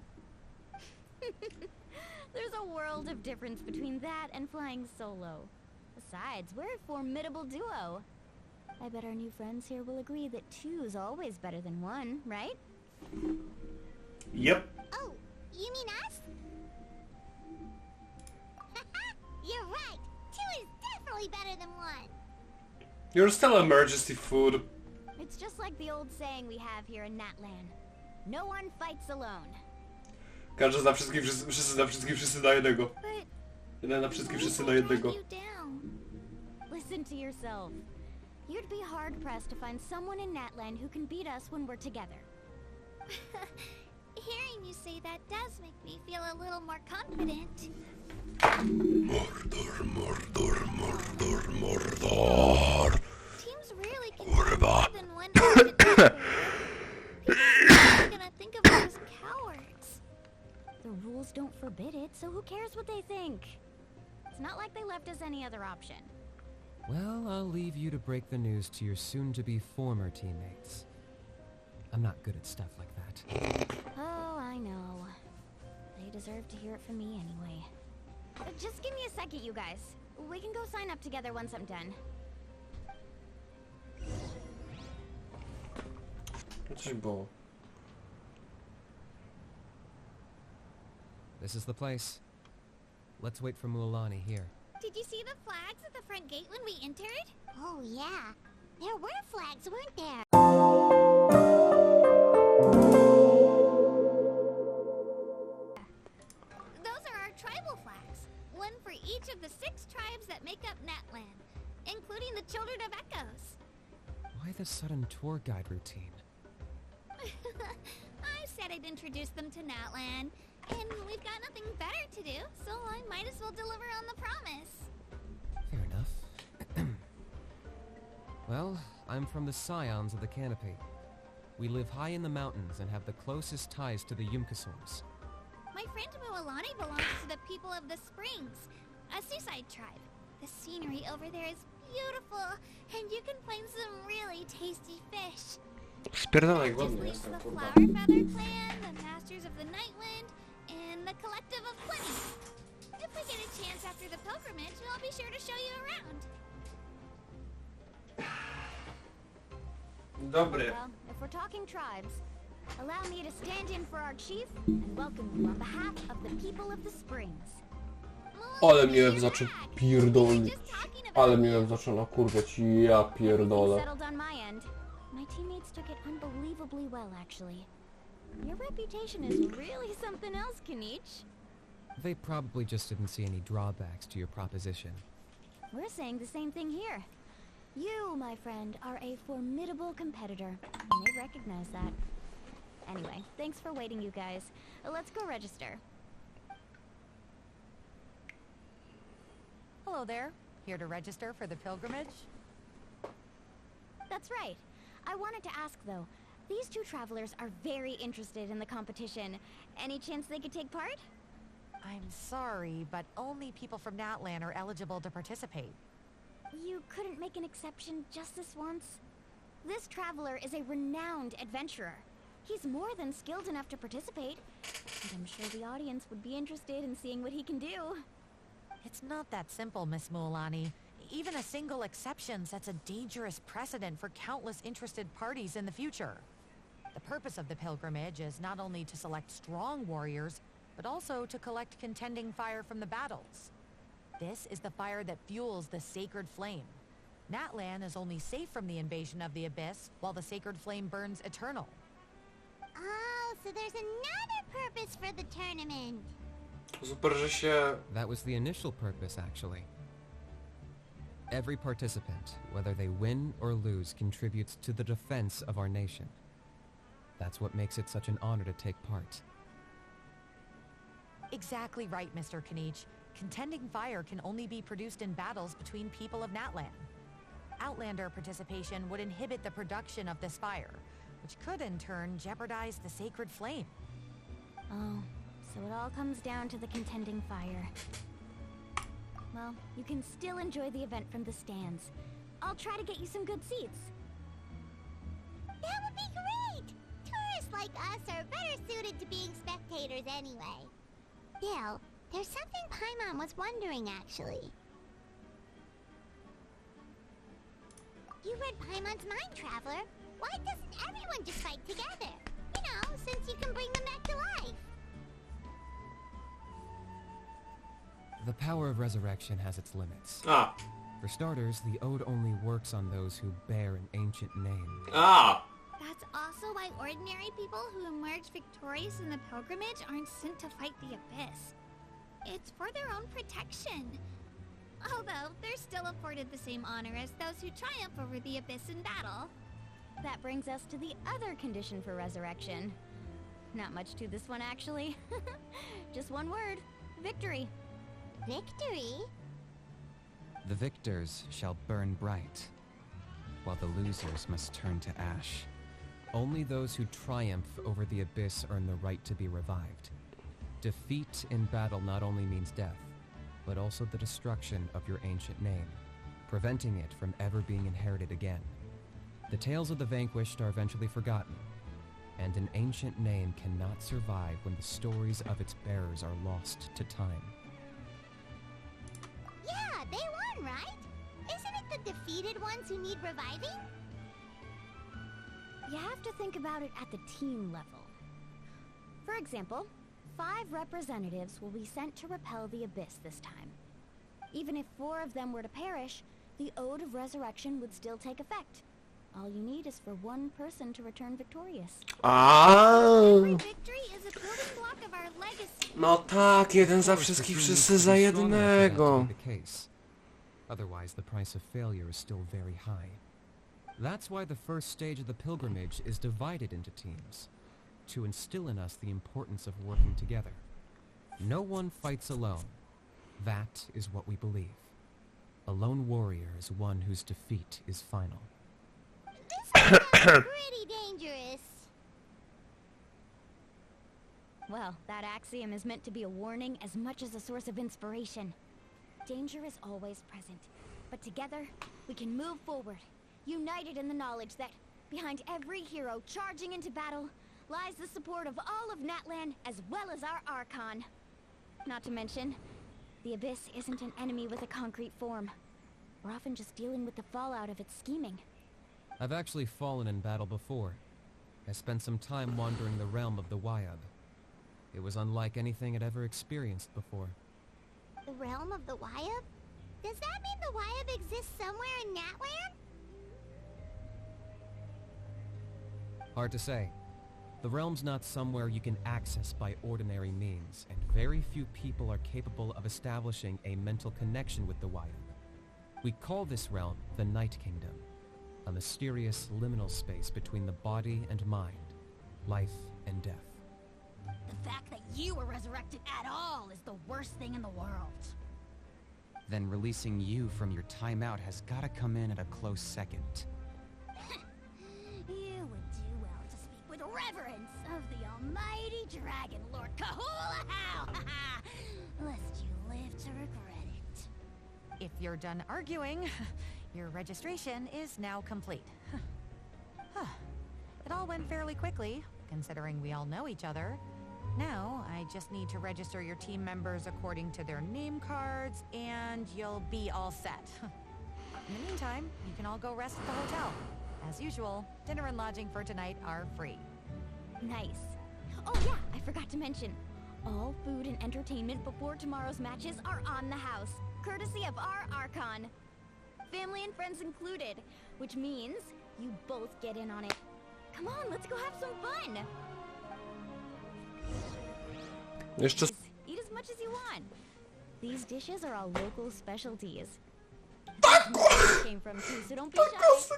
There's a world of difference between that and flying solo. Besides, we're a formidable duo. I bet our new friends here will agree that 2's always better than 1, right? Yep. Oh, you mean us? You're right. 2 is definitely better than 1. You're still emergency food. It's just like the old saying we have here in Natlan. No one fights alone. Każdy zna wszystkich, wszyscy zna wszystkich, wszyscy na jednego. But Jeden na wszystkich, wszyscy na We'll jednego. drag you down. listen to yourself. You'd be hard-pressed to find someone in Natlan who can beat us when we're together. Hearing you say that does make me feel a little more confident. Mordor, Mordor, Mordor, Mordor. Teams really can Kurwa. do more than one ancient member. People are gonna think of us as cowards. The rules don't forbid it, so who cares what they think? It's not like they left us any other option. Well, I'll leave you to break the news to your soon-to-be former teammates. I'm not good at stuff like that. Oh, I know. They deserve to hear it from me anyway. Just give me a second, you guys. We can go sign up together once I'm done. Coś było. This is the place. Let's wait for Mualani here. Did you see the flags at the front gate when we entered? Oh yeah. There were flags, weren't there? Those are our tribal flags. One for each of the 6 tribes that make up Natlan, including the Children of Echoes. Why the sudden tour guide routine? I said I'd introduce them to Natlan, and we've got nothing better to do, so I might as well deliver on the promise. Fair enough. Well, I'm from the Scions of the Canopy. We live high in the mountains and have the closest ties to the Yumkasaurs. My friend Mualani belongs to the people of the Springs, a seaside tribe. The scenery over there is beautiful, and you can find some really tasty fish. Spierdalaj, Just głodny leaves jestem, the kurwa. Flower Feather Clan, the Masters of the Night Wind, and the Collective of Plenty. If we get a chance after the pilgrimage, I'll be sure to show you around. Dobry. Well, if we're talking tribes, allow me to stand in for our chief and welcome you on behalf of the people of the Springs. Ale mnie zaczął pierdolić. Ale mnie zaczął nakurwiać, ja pierdolę. Settled on my end. My teammates took it unbelievably well, actually. Your reputation is really something else, Kanich. They probably just didn't see any drawbacks to your proposition. We're saying the same thing here. You, my friend, are a formidable competitor. You may recognize that. Anyway, thanks for waiting, you guys. Let's go register. Hello there. Here to register for the pilgrimage? That's right. I wanted to ask, though. These 2 travelers are very interested in the competition. Any chance they could take part? I'm sorry, but only people from Natlan are eligible to participate. You couldn't make an exception just this once? This traveler is a renowned adventurer. He's more than skilled enough to participate, and I'm sure the audience would be interested in seeing what he can do. It's not that simple, Miss Mualani. Even a single exception sets a dangerous precedent for countless interested parties in the future. The purpose of the pilgrimage is not only to select strong warriors, but also to collect contending fire from the battles. This is the fire that fuels the sacred flame. Natlan is only safe from the invasion of the Abyss, while the sacred flame burns eternal. Oh, so there's another purpose for the tournament. Super, że się... That was the initial purpose, actually. Every participant, whether they win or lose, contributes to the defense of our nation. That's what makes it such an honor to take part. Exactly right, Mr. Kanich. Contending fire can only be produced in battles between people of Natlan. Outlander participation would inhibit the production of this fire, which could in turn jeopardize the sacred flame. Oh, so it all comes down to the contending fire. well, you can still enjoy the event from the stands. I'll try to get you some good seats. That would be great! Tourists like us are better suited to being spectators anyway. Bill, there's something Paimon was wondering, actually. You read Paimon's Mind Traveler. Why doesn't everyone just fight together? You know, since you can bring them back to life. The power of resurrection has its limits. A. For starters, the ode only works on those who bear an ancient name. A. That's also why ordinary people who emerge victorious in the pilgrimage aren't sent to fight the Abyss. It's for their own protection. Although, they're still afforded the same honor as those who triumph over the Abyss in battle. That brings us to the other condition for resurrection. Not much to this one, actually. Just one word. Victory. Victory? The victors shall burn bright, while the losers must turn to ash. Only those who triumph over the Abyss earn the right to be revived. Defeat in battle not only means death, but also the destruction of your ancient name, preventing it from ever being inherited again. The tales of the vanquished are eventually forgotten, and an ancient name cannot survive when the stories of its bearers are lost to time. Yeah, they won, right? Isn't it the defeated ones who need reviving? You have to think about it at the team level. For example, 5 representatives will be sent to repel the Abyss this time. Even if 4 of them were to perish, the Ode of Resurrection would still take effect. All you need is for 1 person to return victorious. Every victory is a building block of our legacy. No tak, jeden za wszystkich, wszyscy za jednego. The case. Otherwise, the price of failure is still very high. That's why the first stage of the pilgrimage is divided into teams, to instill in us the importance of working together. No one fights alone. That is what we believe. A lone warrior is one whose defeat is final. This sounds pretty dangerous. Well, that axiom is meant to be a warning as much as a source of inspiration. Danger is always present, but together, we can move forward, united in the knowledge that behind every hero charging into battle lies the support of all of Natlan as well as our Archon. Not to mention, the Abyss isn't an enemy with a concrete form. We're often just dealing with the fallout of its scheming. I've actually fallen in battle before. I spent some time wandering the realm of the Wyab. It was unlike anything I'd ever experienced before. The realm of the Wyab? Does that mean the Wyab exists somewhere in Natlan? Hard to say. The realm's not somewhere you can access by ordinary means, and very few people are capable of establishing a mental connection with the Wyab. We call this realm the Night Kingdom, a mysterious liminal space between the body and mind, life and death. The fact that you were resurrected at all is the worst thing in the world. Then releasing you from your timeout has gotta come in at a close second. You would do well to speak with reverence of the almighty Dragon Lord Kahula-How, lest you live to regret it. If you're done arguing, your registration is now complete. It all went fairly quickly, considering we all know each other. Now, I just need to register your team members according to their name cards, and you'll be all set. In the meantime, you can all go rest at the hotel. As usual, dinner and lodging for tonight are free. Nice. Oh yeah, I forgot to mention. All food and entertainment before tomorrow's matches are on the house, courtesy of our Archon. Family and friends included, which means you both get in on it. Come on, let's go have some fun! Jeszcze Eat as much as you want. These dishes are all local specialties. Came from too, so don't be shy.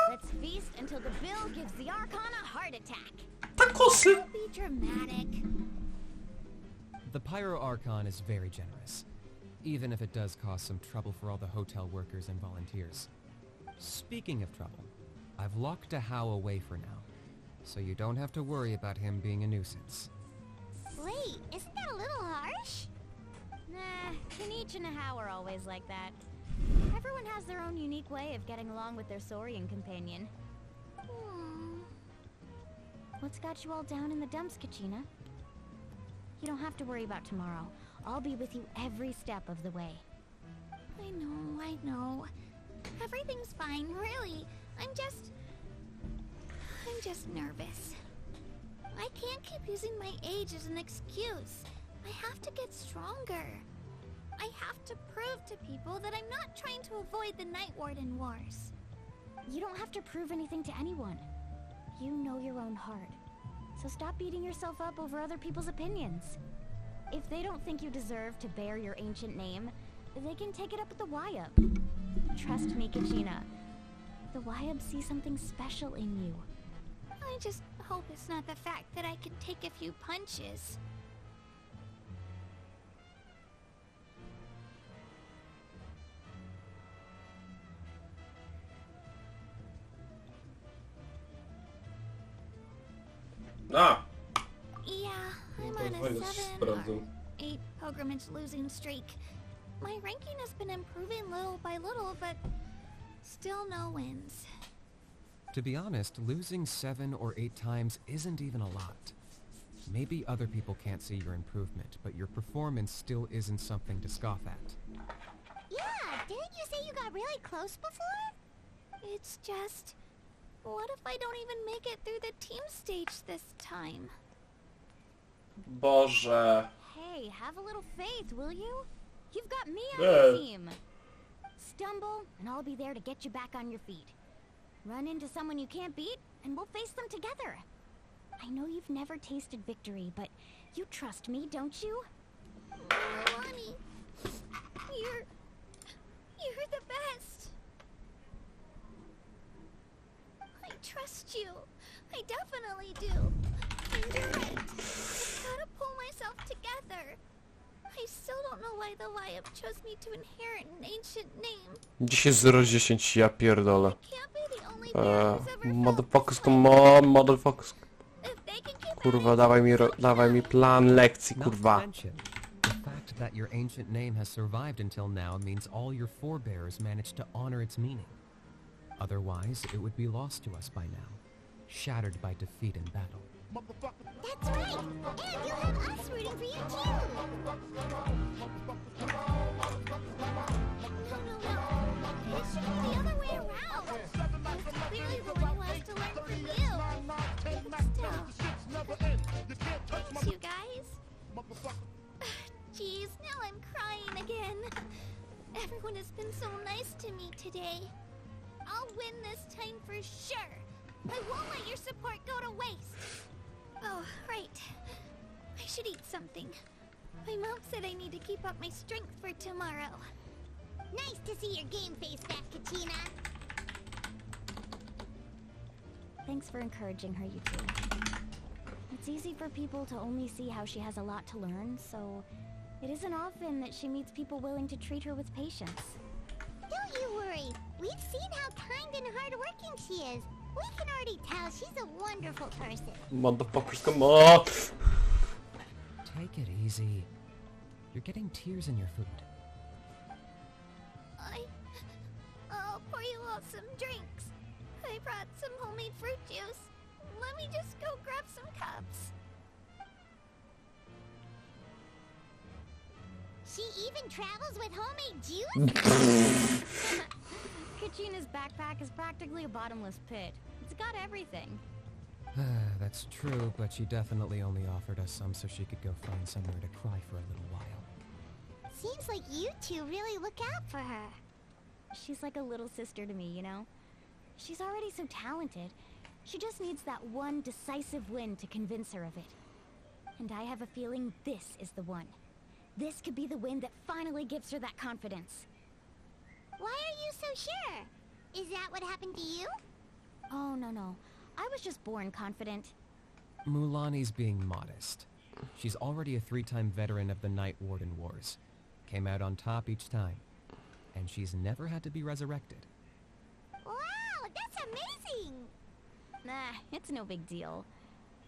Let's feast until the bill gives the Archon a heart attack. Don't be dramatic. The Pyro Archon is very generous, even if it does cause some trouble for all the hotel workers and volunteers. Speaking of trouble, I've locked a How away for now, so you don't have to worry about him being a nuisance. Wait, isn't that a little harsh? Nah, he Peach and How are always like that. Everyone has their own unique way of getting along with their Saurian companion. What's got you all down in the dumps, Kachina? You don't have to worry about tomorrow. I'll be with you every step of the way. I know. Everything's fine, really. I'm just nervous. I can't keep using my age as an excuse. I have to get stronger. I have to prove to people that I'm not trying to avoid the Night Warden Wars. You don't have to prove anything to anyone. You know your own heart. So stop beating yourself up over other people's opinions. If they don't think you deserve to bear your ancient name, they can take it up with the Wyab. Trust me, Kachina. The Wyab see something special in you. I just hope it's not the fact that I can take a few punches. A! Yeah, I'm No to on a fajnie 7 sprawdzą. or 8 pilgrimage losing streak. My ranking has been improving little by little, but still no wins. To be honest, losing 7 or 8 times isn't even a lot. Maybe other people can't see your improvement, but your performance still isn't something to scoff at. Yeah, didn't you say you got really close before? It's just... what if I don't even make it through the team stage this time? Boże. Hey, have a little faith, will you? You've got me on Yeah. your team. Stumble, and I'll be there to get you back on your feet. Run into someone you can't beat, and we'll face them together. I know you've never tasted victory, but you trust me, don't you? Lonnie, you're the best. I trust you. I definitely do. And you're right. I've gotta pull myself together. I still don't know why the Wyab chose me to inherit an ancient name. 10 0 10, ja pierdolę. Can't be the only bear who's ever felt Motherfuckers, this come way. on, motherfuckers. If they can keep Kurwa, dawaj mi plan lekcji, Not to kurwa. mention, the fact that your ancient name has survived until now means all your forebears managed to honor its meaning. Otherwise, it would be lost to us by now, shattered by defeat in battle. That's right! And you'll have us rooting for you too! No. It should be the other way around. It's clearly the one who has to learn from you. But still. Thanks, you guys. Jeez, now I'm crying again. Everyone has been so nice to me today. I'll win this time for sure. I won't let your support go to waste. Oh, right. I should eat something. My mom said I need to keep up my strength for tomorrow. Nice to see your game face back, Kachina. Thanks for encouraging her, you two. It's easy for people to only see how she has a lot to learn, so it isn't often that she meets people willing to treat her with patience. Don't you worry. We've seen how kind and hardworking she is. We can already tell she's a wonderful person. Motherfuckers, come on. Take it easy. You're getting tears in your food. I'll pour you all some drinks. I brought some homemade fruit juice. Let me just go grab some cups. She even travels with homemade juice? Kachina's backpack is practically a bottomless pit. It's got everything. That's true, but she definitely only offered us some so she could go find somewhere to cry for a little while. Seems like you two really look out for her. She's like a little sister to me, you know? She's already so talented. She just needs that one decisive win to convince her of it. And I have a feeling this is the one. This could be the win that finally gives her that confidence. Why are you so sure? Is that what happened to you? Oh, no. I was just born confident. Mulani's being modest. She's already a 3-time veteran of the Night Warden Wars. Came out on top each time. And she's never had to be resurrected. Wow, that's amazing! Nah, it's no big deal.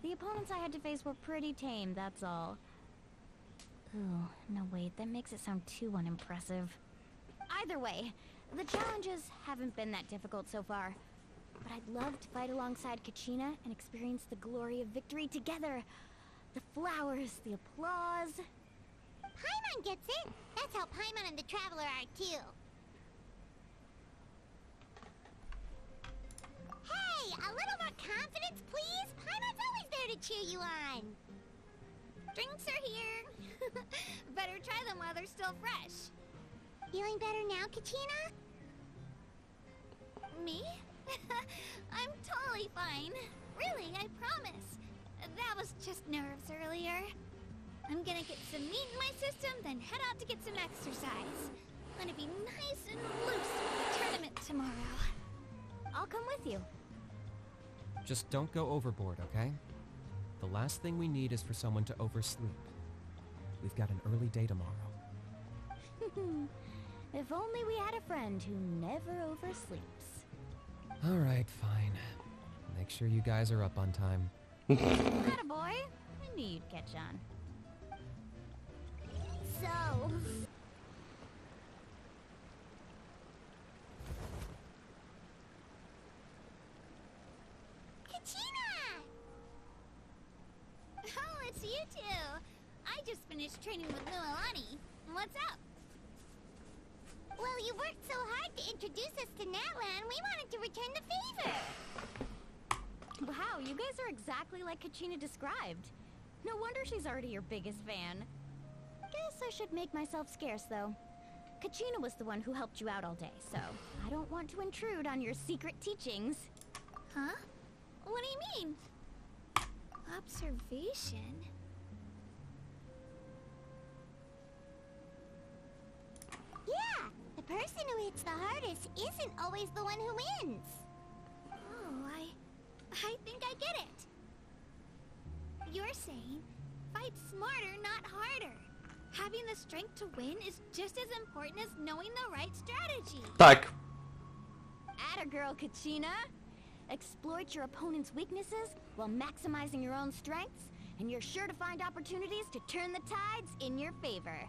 The opponents I had to face were pretty tame, that's all. Ooh, no wait, that makes it sound too unimpressive. Either way, the challenges haven't been that difficult so far. But I'd love to fight alongside Kachina and experience the glory of victory together. The flowers, the applause. Paimon gets it. That's how Paimon and the Traveler are too. Hey, a little more confidence, please. Paimon's always there to cheer you on. Drinks are here. Better try them while they're still fresh. Feeling better now, Kachina? Me? I'm totally fine. Really, I promise. That was just nerves earlier. I'm gonna get some meat in my system, then head out to get some exercise. I'm gonna be nice and loose for the tournament tomorrow. I'll come with you. Just don't go overboard, okay? The last thing we need is for someone to oversleep. We've got an early day tomorrow. If only we had a friend who never oversleeps. Alright, fine. Make sure you guys are up on time. Atta boy, I knew you'd catch on. So... Kachina! Oh, it's you two. I just finished training with Mualani. What's up? Well, you worked so hard to introduce us to Natlan, we wanted to return the favor. Wow, you guys are exactly like Kachina described. No wonder she's already your biggest fan. Guess I should make myself scarce, though. Kachina was the one who helped you out all day, so I don't want to intrude on your secret teachings. Huh? What do you mean? Observation? Yeah, the person who hits the hardest isn't always the one who wins. Oh, I think I get it. You're saying, fight smarter, not harder. Having the strength to win is just as important as knowing the right strategy. Tak. Atta girl, Kachina! Exploit your opponent's weaknesses while maximizing your own strengths, and you're sure to find opportunities to turn the tides in your favor.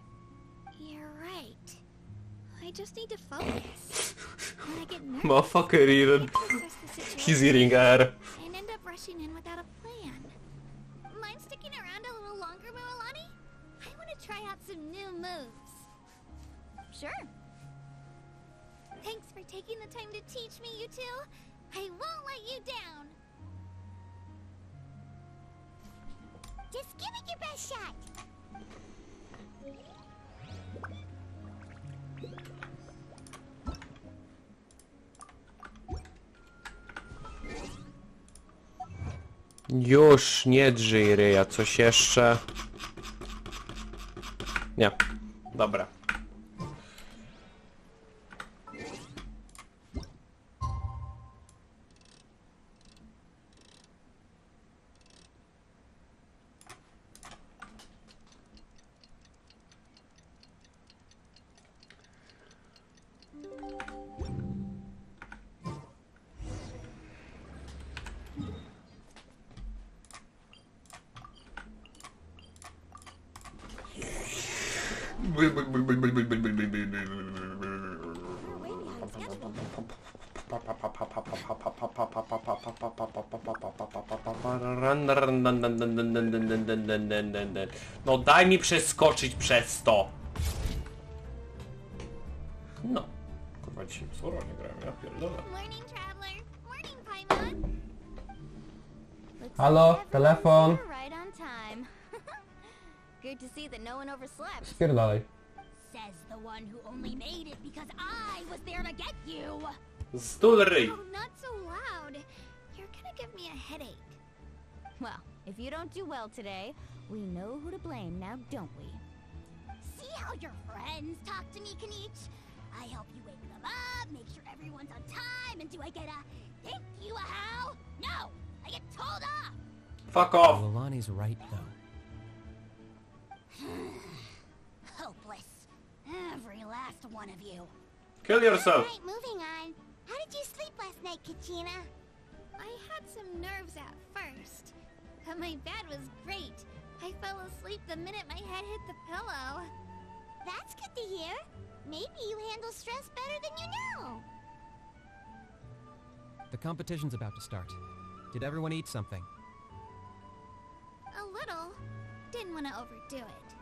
You're right. I just need to focus. When I get nervous, Motherfucker even. I can assess the situation He's eating air. and end up rushing in without a plan. Mind sticking around a little longer, Mualani? I want to try out some new moves. Sure. Thanks for taking the time to teach me, you two. I won't let you down. Just give it your best shot. Już nie drzyj ryja, coś jeszcze? Nie. Dobra. No daj mi przeskoczyć przez to. No. Kurwa, dzisiaj słoro nie grałem, ja pierdolę. Morning, Traveler. Morning, Paimon. Looks Halo, like telefon. everyone's right on time. Good to see that no one overslept. Spierdalaj. Says the one who only made it because I was there to get you. Stul ryj. Oh, not so loud. You're gonna give me a headache. Well, if you don't do well today, we know who to blame now, don't we? See how your friends talk to me, Kanich? I help you wake them up, make sure everyone's on time, and do I get a thank you a how? No, I get told off. Fuck off. Lilani's right, though. Hopeless. Every last one of you. Kill yourself. Alright, moving on. How did you sleep last night, Kachina? I had some nerves at first, but my bed was great. I fell asleep the minute my head hit the pillow. That's good to hear. Maybe you handle stress better than you know. The competition's about to start. Did everyone eat something? A little. Didn't want to overdo it.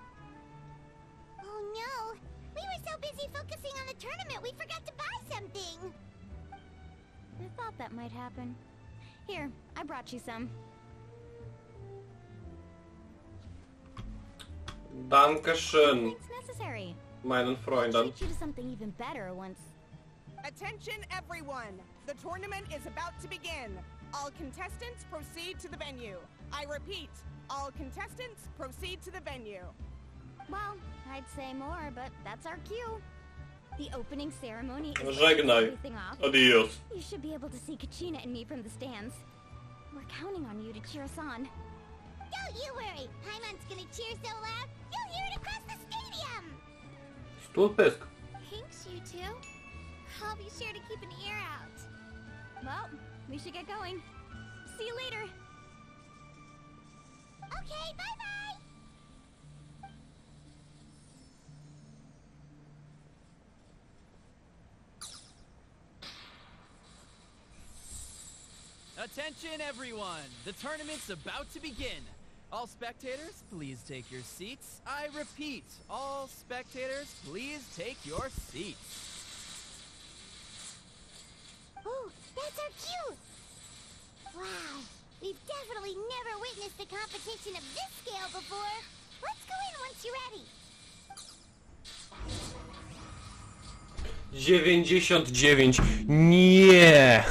Oh no! We were so busy focusing on the tournament we forgot to buy something! I thought that might happen. Here, I brought you some. Dankeschön, It's necessary. meinen I'll Freunden. treat you to something even better once. Attention everyone! The tournament is about to begin. All contestants proceed to the venue. I repeat, all contestants proceed to the venue. Well, I'd say more, but that's our cue. The opening ceremony is Żegnaj. everything off. Adios. You should be able to see Kachina and me from the stands. We're counting on you to cheer us on. Don't you worry! Paimon's gonna cheer so loud, you'll hear it across the stadium! Stół pysk. Thanks, you two. I'll be sure to keep an ear out. Well, we should get going. See you later. Okay, bye-bye! Attention everyone! The tournament's about to begin. All spectators, please take your seats. I repeat, all spectators, please take your seats. Oh, that's our cue! Wow, we've definitely never witnessed a competition of this scale before. Let's go in once you're ready. 99. Nie!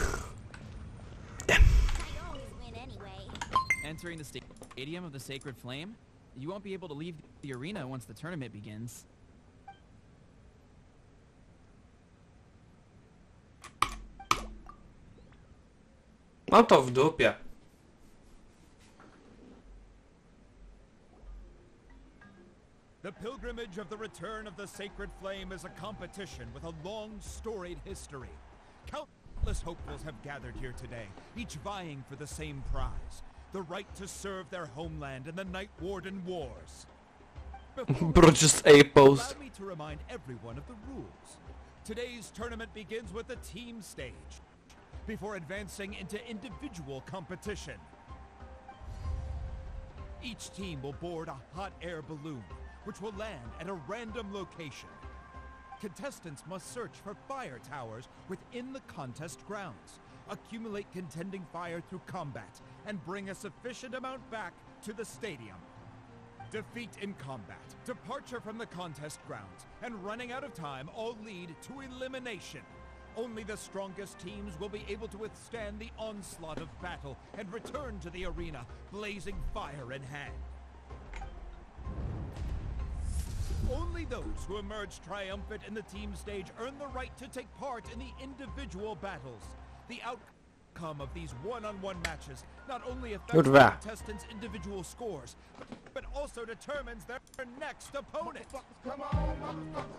I always win anyway. Entering the stadium of the Sacred Flame, you won't be able to leave the arena once the tournament begins. Mam to w dupie. The pilgrimage of the return of the Sacred Flame is a competition with a long, storied history. Countless hopefuls have gathered here today, each vying for the same prize, the right to serve their homeland in the Night Warden Wars. Bro, just a post. Allow me to remind everyone of the rules. Today's tournament begins with the team stage, before advancing into individual competition. Each team will board a hot air balloon, which will land at a random location. Contestants must search for fire towers within the contest grounds, accumulate contending fire through combat, and bring a sufficient amount back to the stadium. Defeat in combat, departure from the contest grounds, and running out of time all lead to elimination. Only the strongest teams will be able to withstand the onslaught of battle and return to the arena, blazing fire in hand. Only those who emerge triumphant in the team stage earn the right to take part in the individual battles. The outcome of these one-on-one matches not only affects the Kurwa. contestants' individual scores, but also determines their next opponent.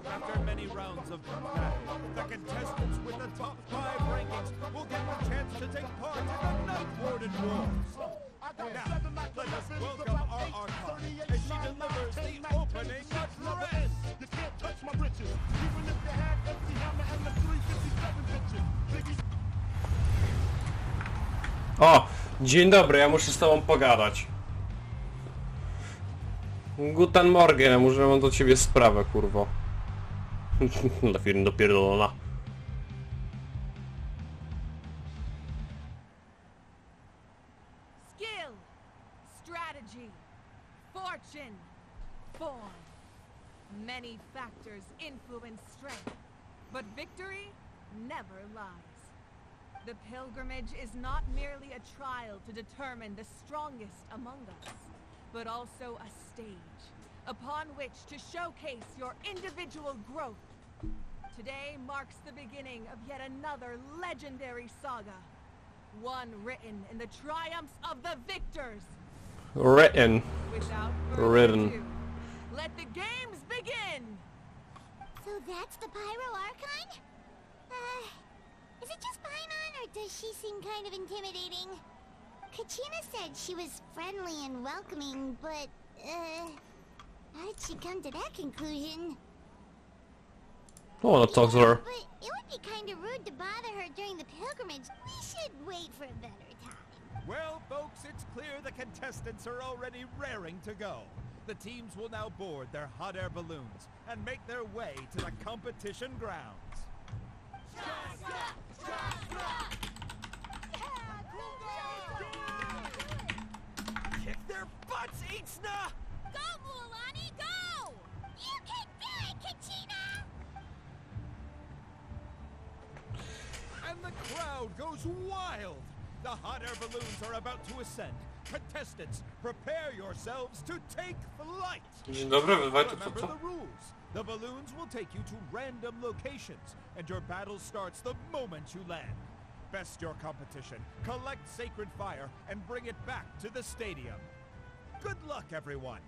After many rounds of battle, the contestants with the top 5 rankings will get the chance to take part in the Night Warden Wars. Now, let us welcome our archon as she delivers the opening address. You can't touch my riches, even if they had MC Hammer and the 357 bitches. O, dzień dobry, ja muszę z tobą pogadać. Guten Morgen, ja muszę mam do ciebie sprawę, kurwo. Dla firmy dopierdolona. Skill, strategy, fortune, form. Many factors influence strength, but victory never lies. The pilgrimage is not merely a trial to determine the strongest among us, but also a stage upon which to showcase your individual growth. Today marks the beginning of yet another legendary saga, one written in the triumphs of the victors. Written. Without further Written. ado, let the games begin! So that's the Pyro Archon? Is it just Paimon, or does she seem kind of intimidating? Kachina said she was friendly and welcoming, but How did she come to that conclusion? I wanna talk to her. But it would be kind of rude to bother her during the pilgrimage. We should wait for a better time. Well, folks, it's clear the contestants are already raring to go. The teams will now board their hot air balloons and make their way to the competition grounds. Kick their butts, Ixna! Go, Mualani, go! You can do it, Kachina! And the crowd goes wild! The hot air balloons are about to ascend. Contestants, prepare yourselves to take flight! Dzień dobry, wydawajcie to Remember co? the rules. The balloons will take you to random locations, and your battle starts the moment you land. Best your competition, collect sacred fire, and bring it back to the stadium. Good luck, everyone!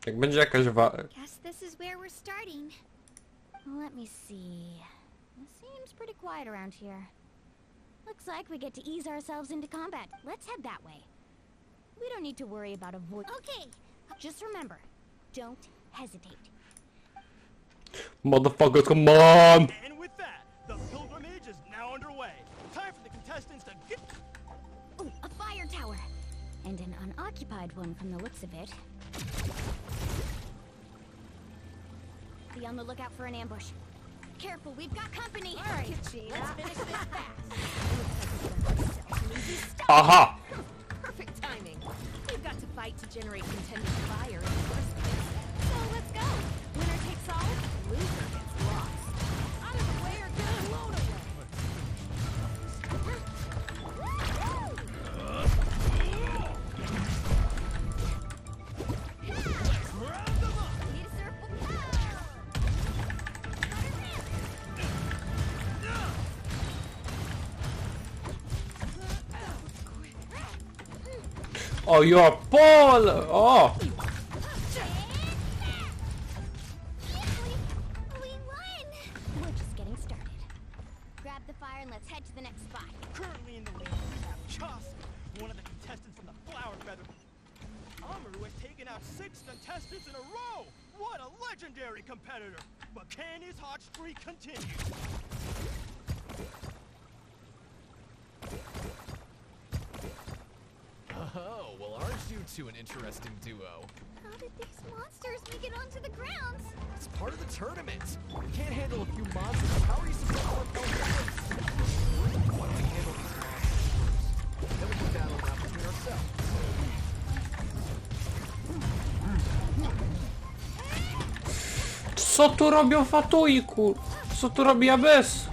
Jak będzie jakaś Guess this is where we're starting. Let me see. It seems pretty quiet around here. Looks like we get to ease ourselves into combat. Let's head that way. We don't need to worry about avoid. Okay. Just remember, don't hesitate. Motherfuckers, come on! And with that, the pilgrimage is now underway. Time for the contestants to get... Ooh, a fire tower! And an unoccupied one from the looks of it. Be on the lookout for an ambush. Careful, we've got company! Alright, let's finish this fast. Aha! Perfect timing. We've got to fight to generate contended fire in the first place. So let's go. Winner takes all, loser gets lost. Out of the way or get blown away. Need a circle. Oh, you're Paul! Oh! We won! We're just getting started. Grab the fire and let's head to the next spot. Currently in the lead, we have Chaucer, one of the contestants from the Flower Feather. Amaru has taken out 6 contestants in a row! What a legendary competitor! But can his hot streak continue? Oh, well, aren't you two an interesting duo? How did these monsters make it onto the grounds? It's part of the tournament. You can't handle a few monsters. How are you supposed to repel them? Why don't we handle these monsters? Then we can battle them out between ourselves. Co tu robią fatujku? Co tu robi Abyss?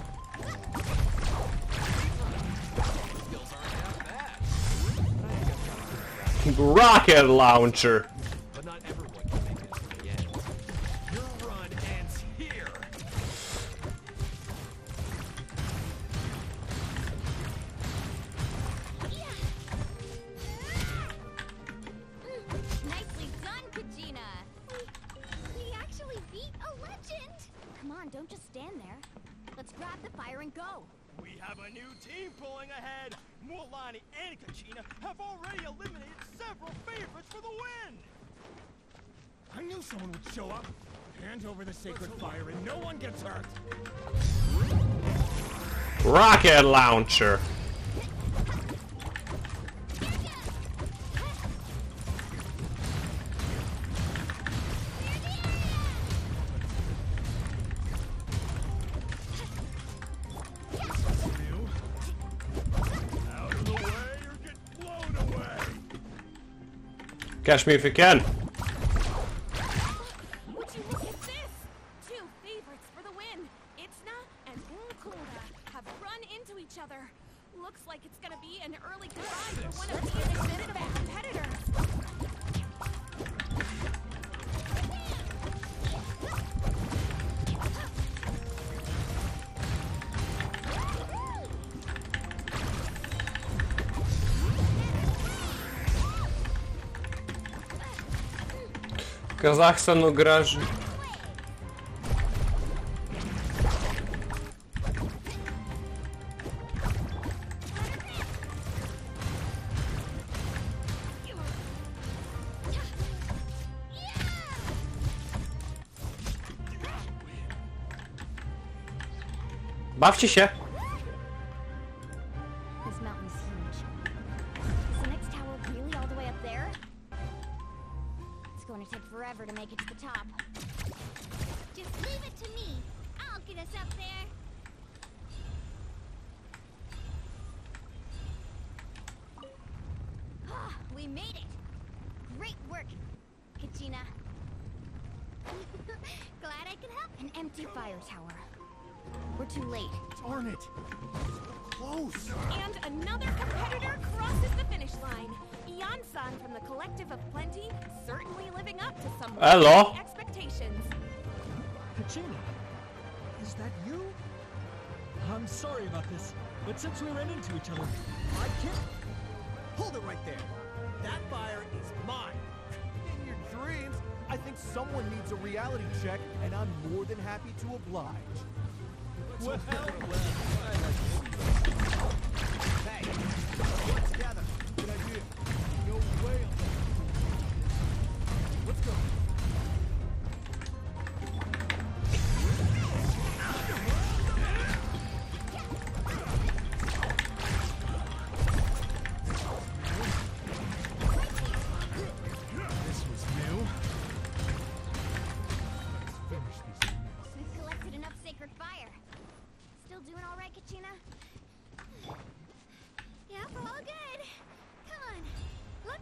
Rocket launcher! But not everyone can make it to the end. Your run ends here! Nicely done, Kachina! We actually beat a legend! Come on, don't just stand there. Let's grab the fire and go. We have a new team pulling ahead. Mualani and Kachina have already eliminated several favorites for the win. I knew someone would show up. Hand over the sacred fire and no one gets hurt. Rocket launcher! Out of the way or get blown away. Catch me if you can! Would you look at this? 2 favorites for the win. Itzna and Unkulda have run into each other. Looks like it's gonna be an early goodbye for one of these formidable competitors. Kazachstan ugraży. Bawcie się! This mountain's huge. Is the next tower really all the way up there? It's going to take forever to make it to the top. Just leave it to me. I'll get us up there. Ah, we made it! Great work, Kachina. Glad I could help. An empty fire tower. We're too late. Darn it! Close! And another competitor crosses the finish line. Yan-san from the Collective of Plenty, certainly living up to some Hello. lofty expectations. Kachina, is that you? I'm sorry about this, but since we ran into each other, I can't... Hold it right there! That fire is mine! In your dreams, I think someone needs a reality check, and I'm more than happy to oblige. Well, hey, let's gather. Good idea. No way. Let's go. This was new. Let's finish these things. We've collected enough sacred fire. Still doing all right, Kachina? Yep, all good. Come on. Look.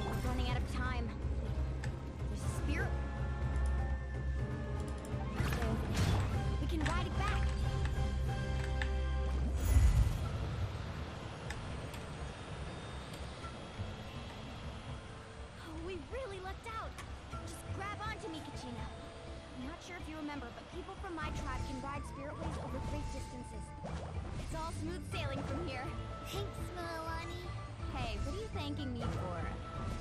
We're running out of time. There's a spirit. We can ride it back. Oh, we really lucked out. Just grab onto me, Kachina. I'm not sure if you remember, but people from my tribe can ride spiritways over great distances. It's all smooth sailing from here. Thanks, Milani. Hey, what are you thanking me for?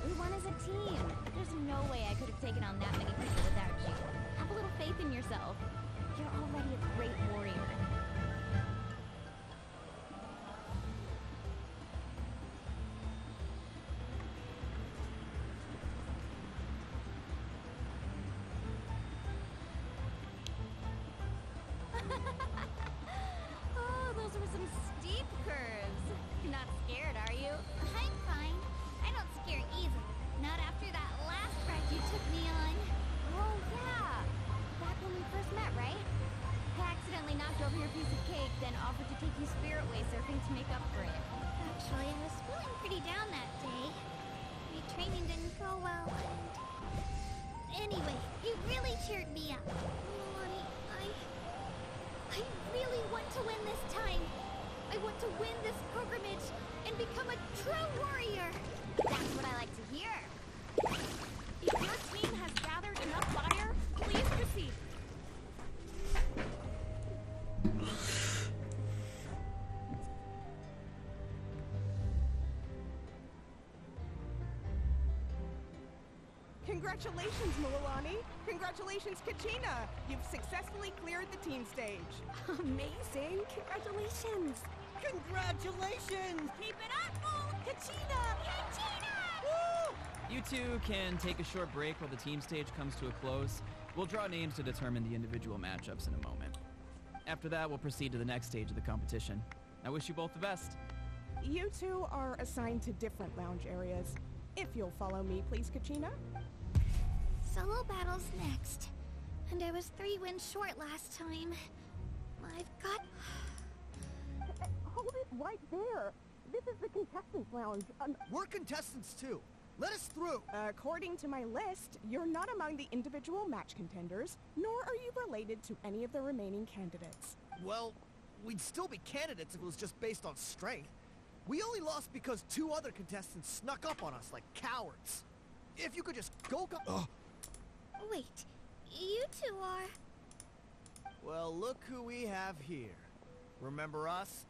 We won as a team. There's no way I could have taken on that many people without you. Have a little faith in yourself. You're already a great warrior. Oh, those were some steep curves. You're not scared, are you? I'm fine. I don't scare easily. Not after that last ride you took me on. Oh, yeah. Back when we first met, right? I accidentally knocked over your piece of cake, then offered to take you spiritway surfing to make up for it. Actually, I was feeling pretty down that day. My training didn't go well. Anyway, it really cheered me up. Milani, I really want to win this time. I want to win this pilgrimage and become a true warrior. That's what I like to hear. If your team has gathered enough fire, please proceed. Congratulations, Milani. Congratulations, Kachina. You've successfully cleared the team stage. Amazing. Congratulations. Congratulations! Keep it up, Bull! Kachina! You two can take a short break while the team stage comes to a close. We'll draw names to determine the individual matchups in a moment. After that, we'll proceed to the next stage of the competition. I wish you both the best. You two are assigned to different lounge areas. If you'll follow me, please, Kachina. Solo battle's next. And I was 3 wins short last time. I've got... Hold it right there. This is the contestants' lounge. We're contestants too. Let us through. According to my list, you're not among the individual match contenders, nor are you related to any of the remaining candidates. Well, we'd still be candidates if it was just based on strength. We only lost because 2 other contestants snuck up on us like cowards. If you could just go... Wait, you two are... Well, look who we have here. Remember us?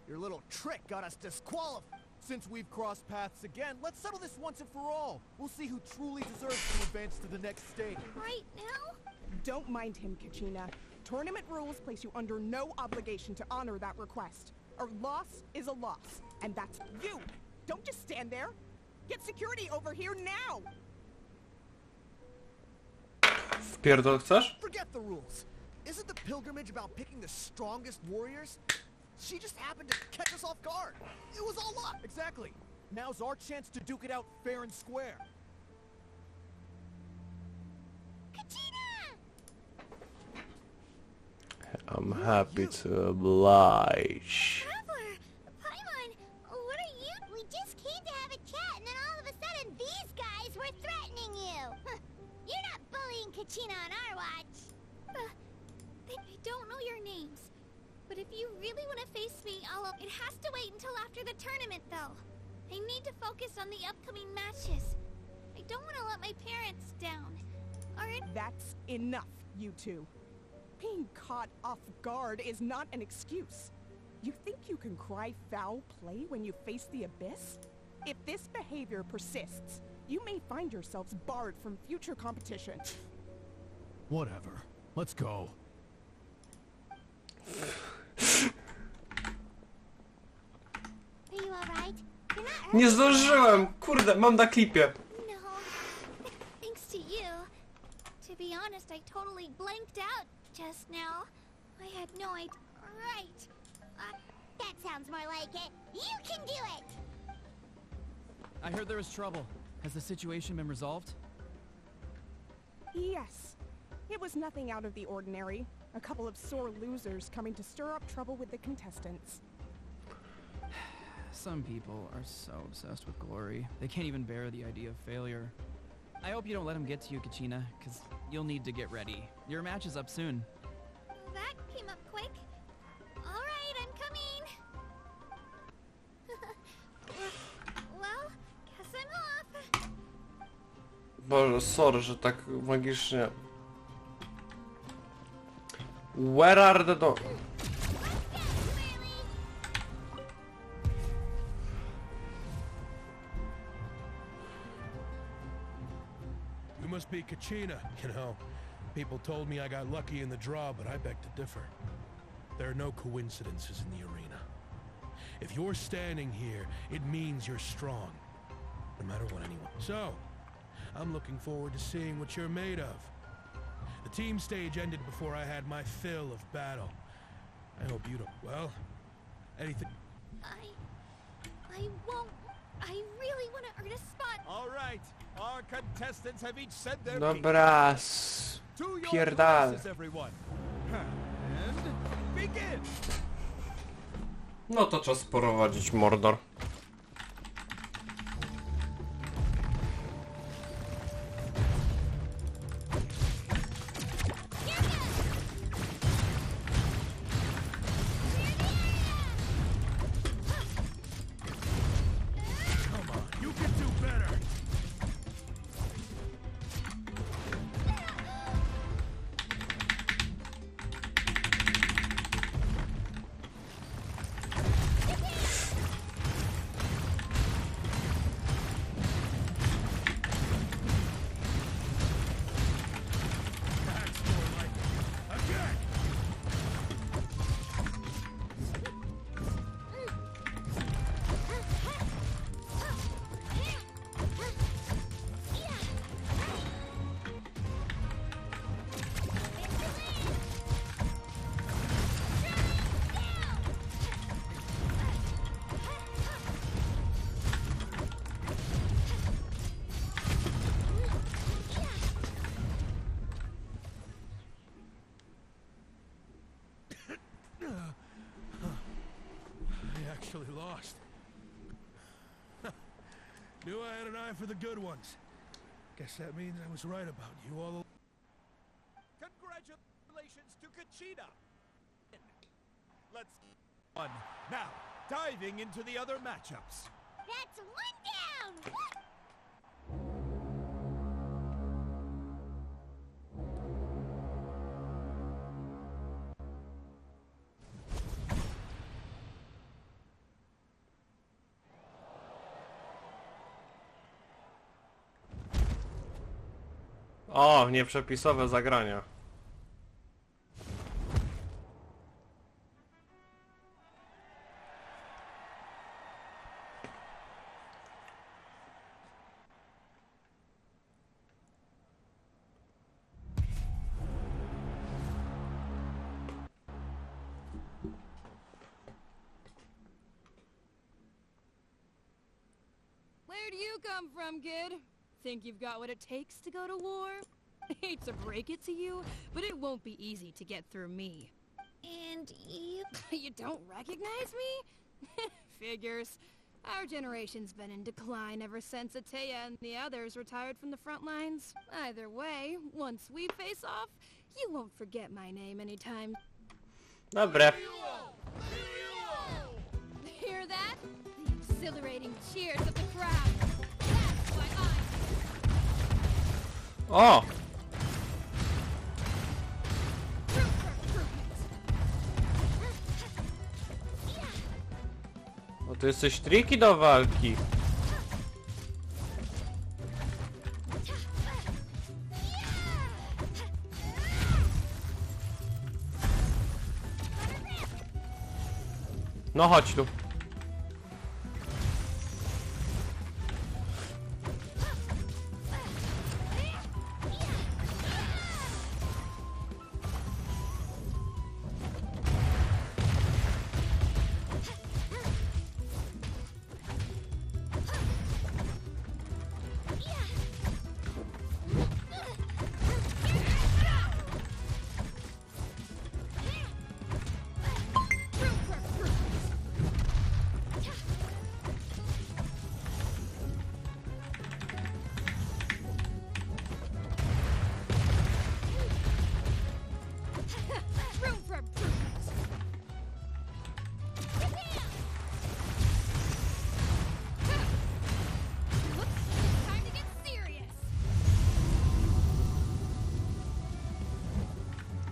Your little trick got us disqualified. Since we've crossed paths again, let's settle this once and for all. We'll see who truly deserves to advance to the next stage. Right now? Don't mind him, Kachina. Tournament rules place you under no obligation to honor that request. A loss is a loss, and that's you. Don't just stand there. Get security over here now. Wpierdol chcesz? Forget the rules. Isn't the pilgrimage about picking the strongest warriors? She just happened to catch us off guard. It was all luck. Exactly. Now's our chance to duke it out fair and square. I'm happy to oblige. Traveler! Paimon! What are you? We just came to have a chat and then all of a sudden these guys were threatening you! You're not bullying Kachina on our watch! I don't know your names. But if you really want to face me, it has to wait until after the tournament, though. I need to focus on the upcoming matches. I don't want to let my parents down. That's enough, you two. Being caught off guard is not an excuse. You think you can cry foul play when you face the abyss? If this behavior persists, you may find yourselves barred from future competition. Whatever. Let's go. Are you alright? You're not hurt? Nie zdążyłem! Kurde, mam na klipie. No. Thanks to you. To be honest, I totally blanked out just now. I had no idea. Right. That sounds more like it. You can do it! I heard there was trouble. Has the situation been resolved? Yes. It was nothing out of the ordinary. A couple of sore losers coming to stir up trouble with the contestants. Some people are so obsessed with glory, they can't even bear the idea of failure. I hope you don't let him get to you, Kachina, because you'll need to get ready. Your match is up soon. That came up quick. Alright, I'm coming. Well, guess I'm off. Boże, sorry, że tak magicznie. Where are the dogs? You must be Kachina. You know, people told me I got lucky in the draw, but I beg to differ. There are no coincidences in the arena. If you're standing here, it means you're strong. No matter what anyone... So, I'm looking forward to seeing what you're made of. The team stage ended before I had my fill of battle. I hope you don't... Well, anything... I won't. I really want to earn a spot. All right. Our contestants have each said their Dobra, To your spierdal. classes, everyone. And begin. No to czas prowadzić Mordor. Come on, you can do better! That's more like it. Again! I actually lost. Knew I had an eye for the good ones. Guess that means I was right about you all along. Congratulations to Kachina. Let's on. Now, diving into the other matchups. That's one down! O, nieprzepisowe zagrania. you come from, kid? Think you've got what it takes to go to war? Hate to break it to you, but it won't be easy to get through me. And you... You don't recognize me? Figures. Our generation's been in decline ever since Ateya and the others retired from the front lines. Either way, once we face off, you won't forget my name anytime. Dobra. Hear that? The exhilarating cheers of the crowd. That's why O! O, tu jesteś triki do walki. No chodź tu.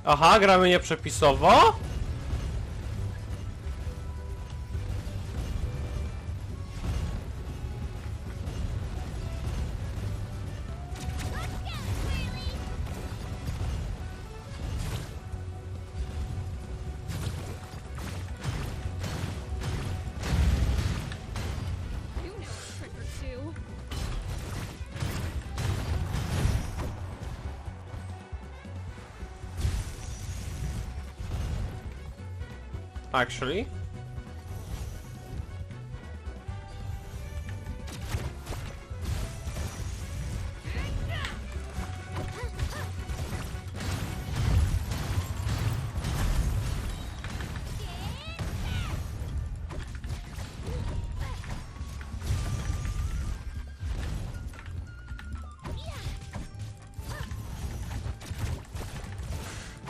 Aha, gramy nieprzepisowo? Actually.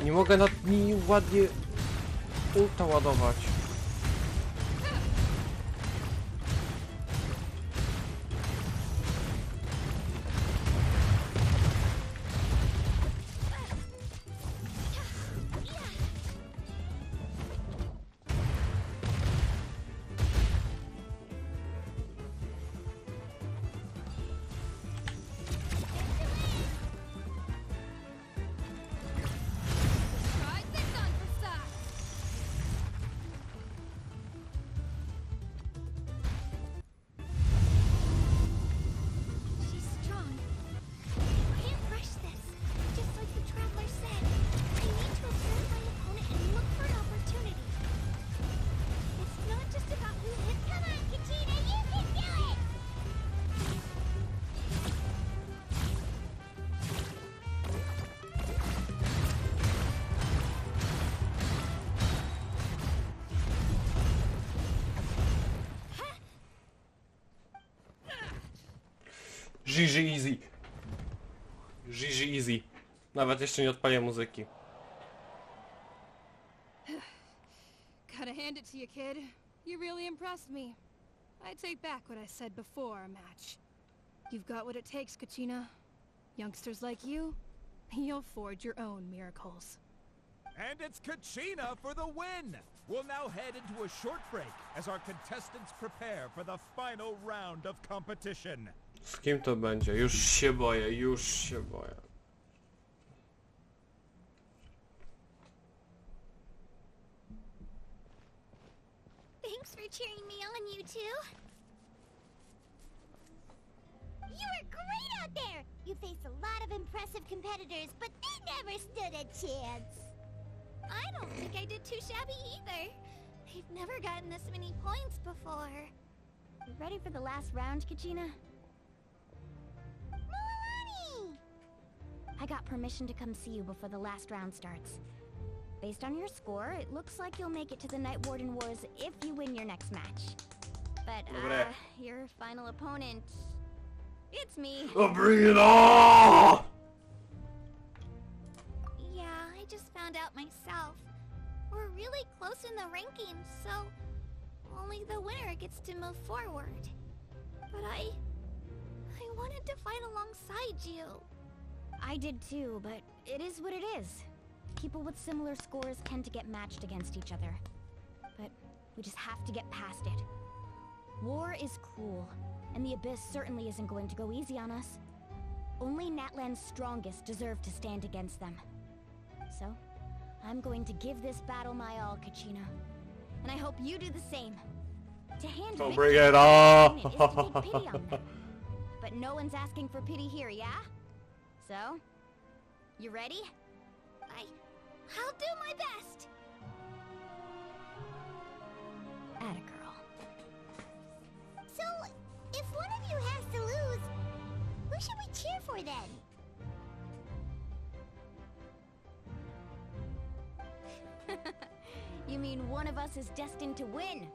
Nie mogę nad nimi ładnie ulta ładować. GG easy. GG easy. Nawet jeszcze nie odpaliłem muzyki. Gotta hand it to you, kid. You really impressed me. I take back what I said before our match. You've got what it takes, Kachina. Youngsters like you, you'll forge your own miracles. And it's Kachina for the win! We'll now head into a short break as our contestants prepare for the final round of competition. Z kim to będzie? Już się boję, już się boję. Thanks for cheering me on, you two. You were great out there! You faced a lot of impressive competitors, but they never stood a chance. I don't think I did too shabby either. They've never gotten this many points before. You ready for the last round, Kachina? I got permission to come see you before the last round starts. Based on your score, it looks like you'll make it to the Night Warden Wars if you win your next match. But, your final opponent... It's me. Oh, bring it on! Yeah, I just found out myself. We're really close in the rankings, so only the winner gets to move forward. But I wanted to fight alongside you. I did too, but it is what it is. People with similar scores tend to get matched against each other. But we just have to get past it. War is cruel, and the Abyss certainly isn't going to go easy on us. Only Natlan's strongest deserve to stand against them. So, I'm going to give this battle my all, Kachina. And I hope you do the same. To hand Oh, victory bring it to on! your opponent is to take pity on them. But no one's asking for pity here, yeah? So, you ready? I'll do my best! Atta girl. So, if one of you has to lose, who should we cheer for then? You mean one of us is destined to win?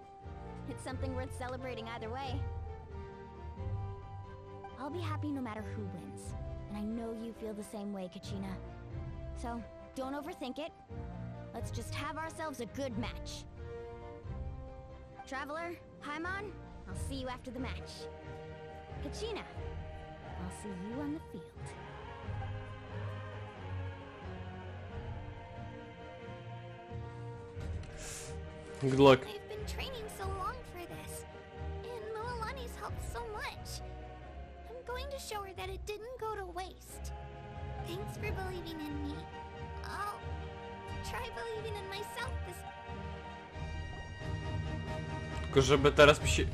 It's something worth celebrating either way. I'll be happy no matter who wins. And I know you feel the same way, Kachina. So, don't overthink it. Let's just have ourselves a good match. Traveler, Paimon, I'll see you after the match. Kachina, I'll see you on the field. Good luck. I've been training so long for this, and Mualani's helped so much. I'm going to show her that it didn't go to waste. Thanks for believing in me. I'll try believing in myself this... Tylko żeby teraz mi się...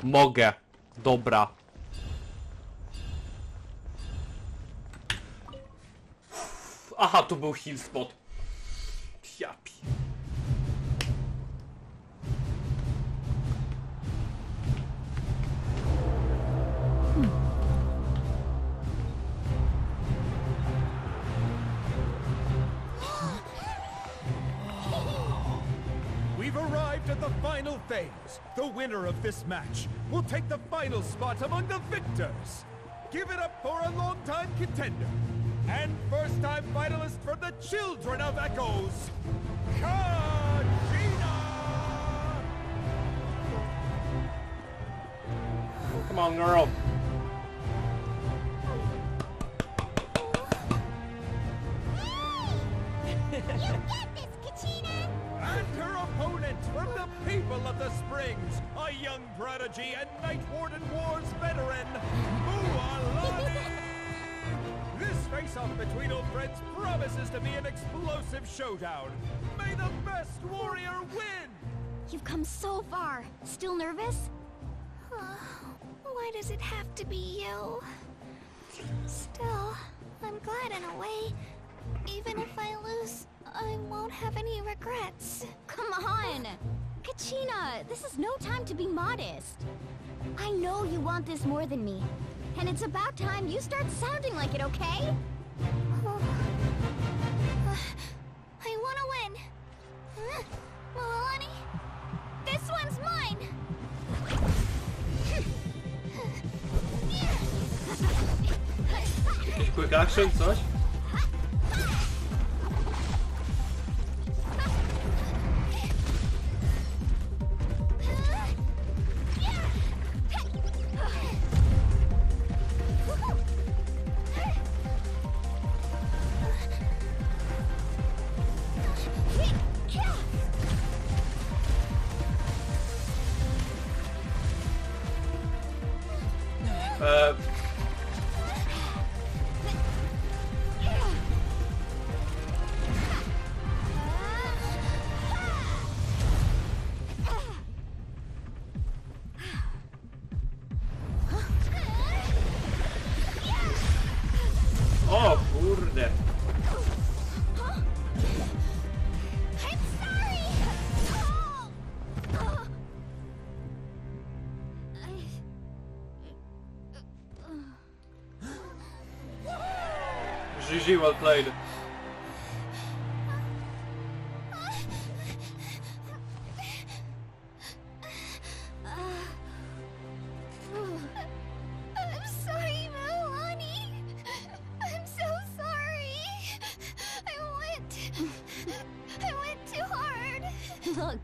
Mogę. Dobra. Aha, tu był heal spot. Ja pi... We've arrived at the final phase. The winner of this match will take the final spot among the victors. Give it up for a long-time contender and first-time finalist from the Children of Echoes, Kachina! Come on, girl. You get this, Kachina! And her opponent from the people of the Springs, a young prodigy and Night Warden Wars veteran, Mualani! This face-off between old friends promises to be an explosive showdown. May the best warrior win! You've come so far. Still nervous? Why does it have to be you? Still, I'm glad in a way. Even if I lose, I won't have any regrets. Come on! Kachina, this is no time to be modest. I know you want this more than me. And it's about time you start sounding like it, okay? I want to win. Mualani, this one's mine. Jakiś quick action, coś? O kurde. I'm sorry. GG, well played. I'm sorry, Milani. I'm so sorry. I went too hard. Look,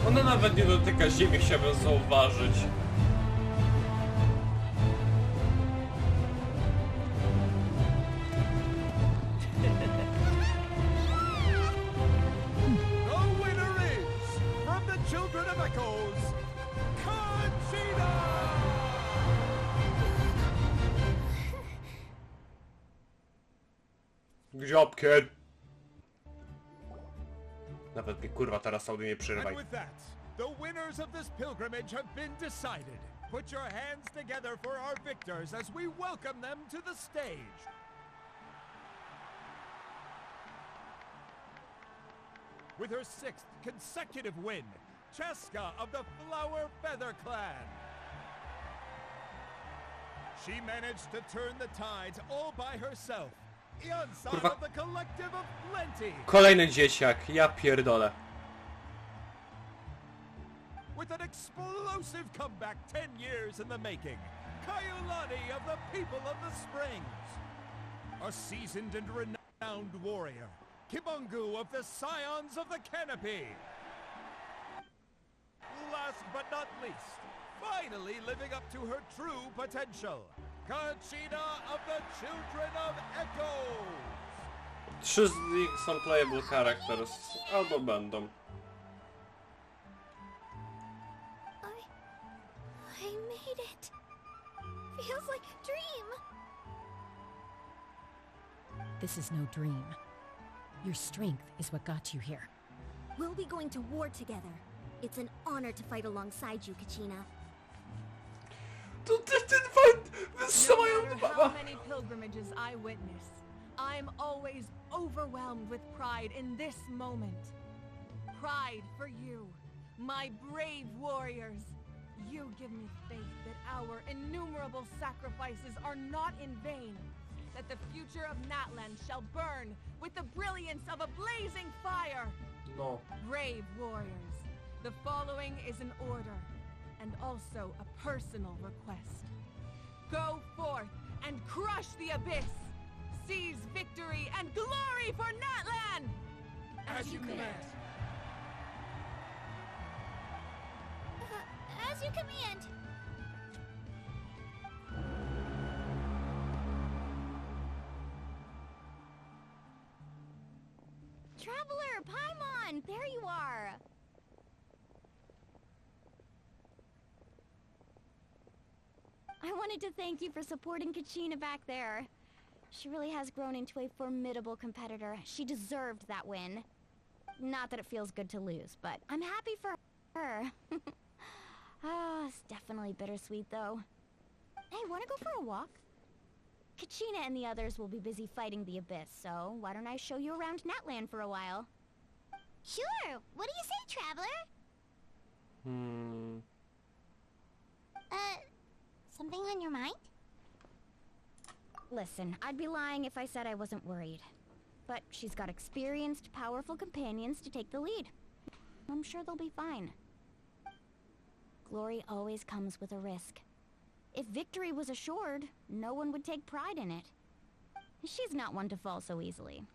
Ona nawet nie dotyka ziemi, chciałbym zauważyć. The winner is, from the Children of Echoes, Conchita! Good job, kid. Nawet mi kurwa teraz audio nie And przerywaj. with that, the winners of this pilgrimage have been decided. Put your hands together for our victors as we welcome them to the stage. With her 6th consecutive win, Cheska of the Flower Feather Clan. She managed to turn the tides all by herself. Ian-san Kurwa. of the Collective of Plenty. Kolejny dzieciak, ja pierdolę. With an explosive comeback 10 years in the making, Kaiulani of the People of the Springs. A seasoned and renowned warrior, Kimungu of the Scions of the Canopy. Last but not least, finally living up to her true potential, Conchita of the Children of Echoes. 3 z nich są playable characters, albo będą. I made it. Feels like a dream. This is no dream. Your strength is what got you here. we'll be going to war together. It's an honor to fight alongside you, Kachina. No matter how many pilgrimages I witness, I'm always overwhelmed with pride in this moment. Pride for you, my brave warriors. You give me faith that our innumerable sacrifices are not in vain, that the future of Natlan shall burn with the brilliance of a blazing fire. No. Brave warriors, the following is an order, and also a personal request. Go forth and crush the abyss! Seize victory and glory for Natlan! As you command. As you command. Traveler, Paimon, there you are. I wanted to thank you for supporting Kachina back there. She really has grown into a formidable competitor. She deserved that win. Not that it feels good to lose, but I'm happy for her. It's definitely bittersweet, though. Hey, wanna go for a walk? Kachina and the others will be busy fighting the Abyss, so why don't I show you around Natlan for a while? Sure. What do you say, Traveler? Something on your mind? Listen, I'd be lying if I said I wasn't worried. But she's got experienced, powerful companions to take the lead. I'm sure they'll be fine. Glory always comes with a risk. If victory was assured, no one would take pride in it. She's not one to fall so easily.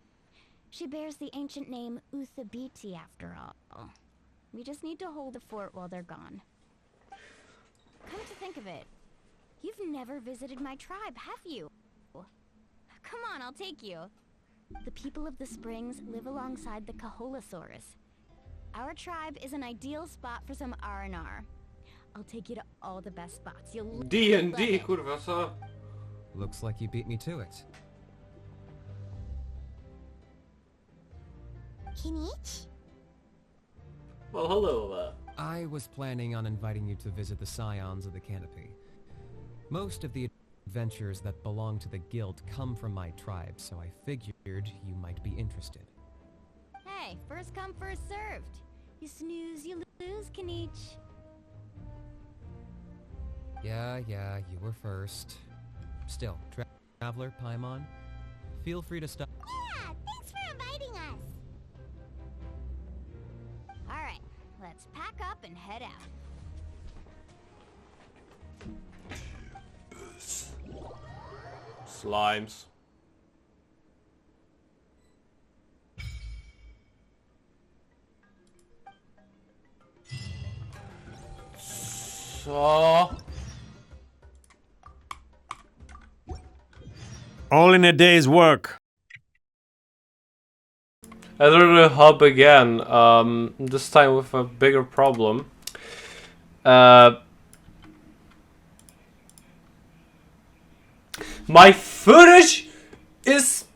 She bears the ancient name Uthabiti after all. We just need to hold the fort while they're gone. Come to think of it, you've never visited my tribe, have you? Come on, I'll take you. The people of the springs live alongside the Kaholasaurus. Our tribe is an ideal spot for some R&R. I'll take you to all the best spots. You'll D&D, kurwa, co? Looks like you beat me to it. Kinich? Well, hello there. I was planning on inviting you to visit the Scions of the Canopy. Most of the adventures that belong to the guild come from my tribe, so I figured you might be interested. Hey, first come, first served. You snooze, you lose, Kinich. Yeah, you were first. Still, Traveler, Paimon, feel free to stop. Yeah, thanks for inviting us. Alright, let's pack up and head out. Slimes. So... All in a day's work. Enter the hub again, this time with a bigger problem. My footage is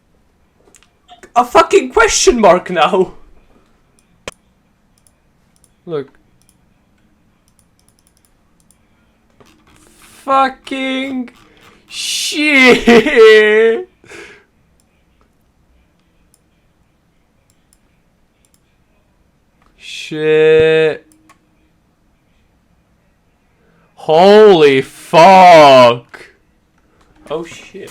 a fucking question mark now. Look. Fucking shit. Shit. Holy fuck. Oh shit.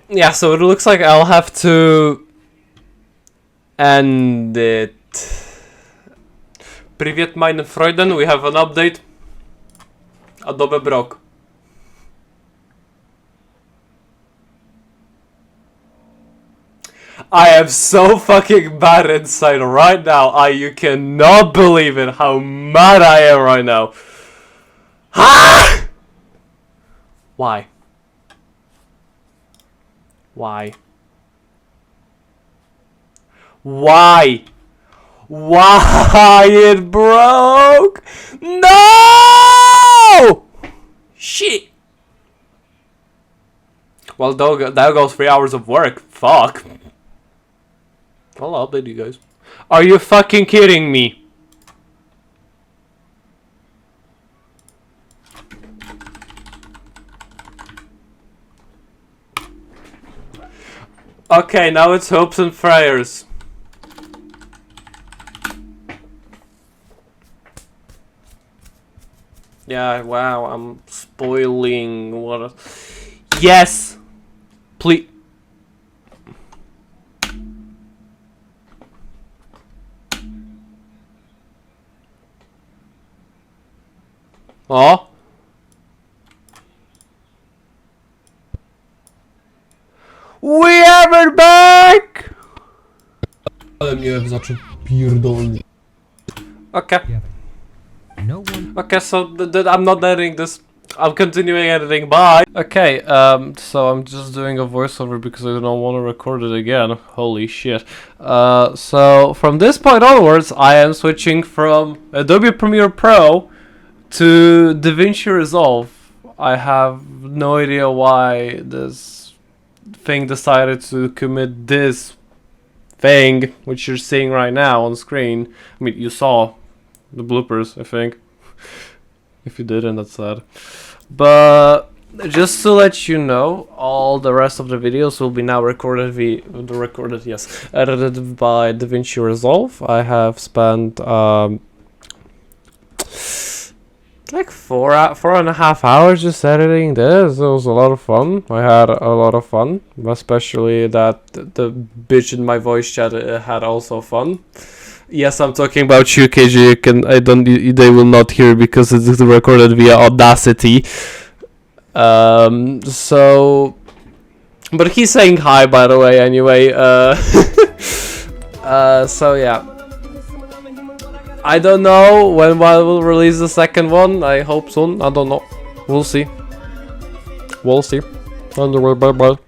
Yeah, so it looks like I'll have to end it. Привет, meine Freuden, we have an update. Adobe broke. I am so fucking mad inside right now. You cannot believe it how mad I am right now. Ah! Why? Why? Why? Why it broke? No! Shit. Well, that goes 3 hours of work. Fuck. I'll update you guys. Are you fucking kidding me? Okay, now it's hopes and prayers. Yeah, wow, I'm spoiling what. Yes! Please. Oh? We are it back! Ale mnie zaczął pierdolnie. Okay. Okay, so I'm not editing this. I'm continuing editing. Bye. Okay, so I'm just doing a voiceover because I don't want to record it again. Holy shit. So from this point onwards, I am switching from Adobe Premiere Pro to DaVinci Resolve. I have no idea why this thing decided to commit this thing, which you're seeing right now on screen. I mean, you saw the bloopers, I think. If you didn't, that's sad. But just to let you know, all the rest of the videos will be now recorded edited by DaVinci Resolve. I have spent like 4.5 hours just editing this. It was a lot of fun. I had a lot of fun, especially that the bitch in my voice chat had also fun. Yes, I'm talking about you, KJ. They will not hear because it's recorded via Audacity. So, but he's saying hi, by the way. Anyway, so yeah. I don't know when I will release the second one. I hope soon. I don't know. We'll see. We'll see. Bye bye.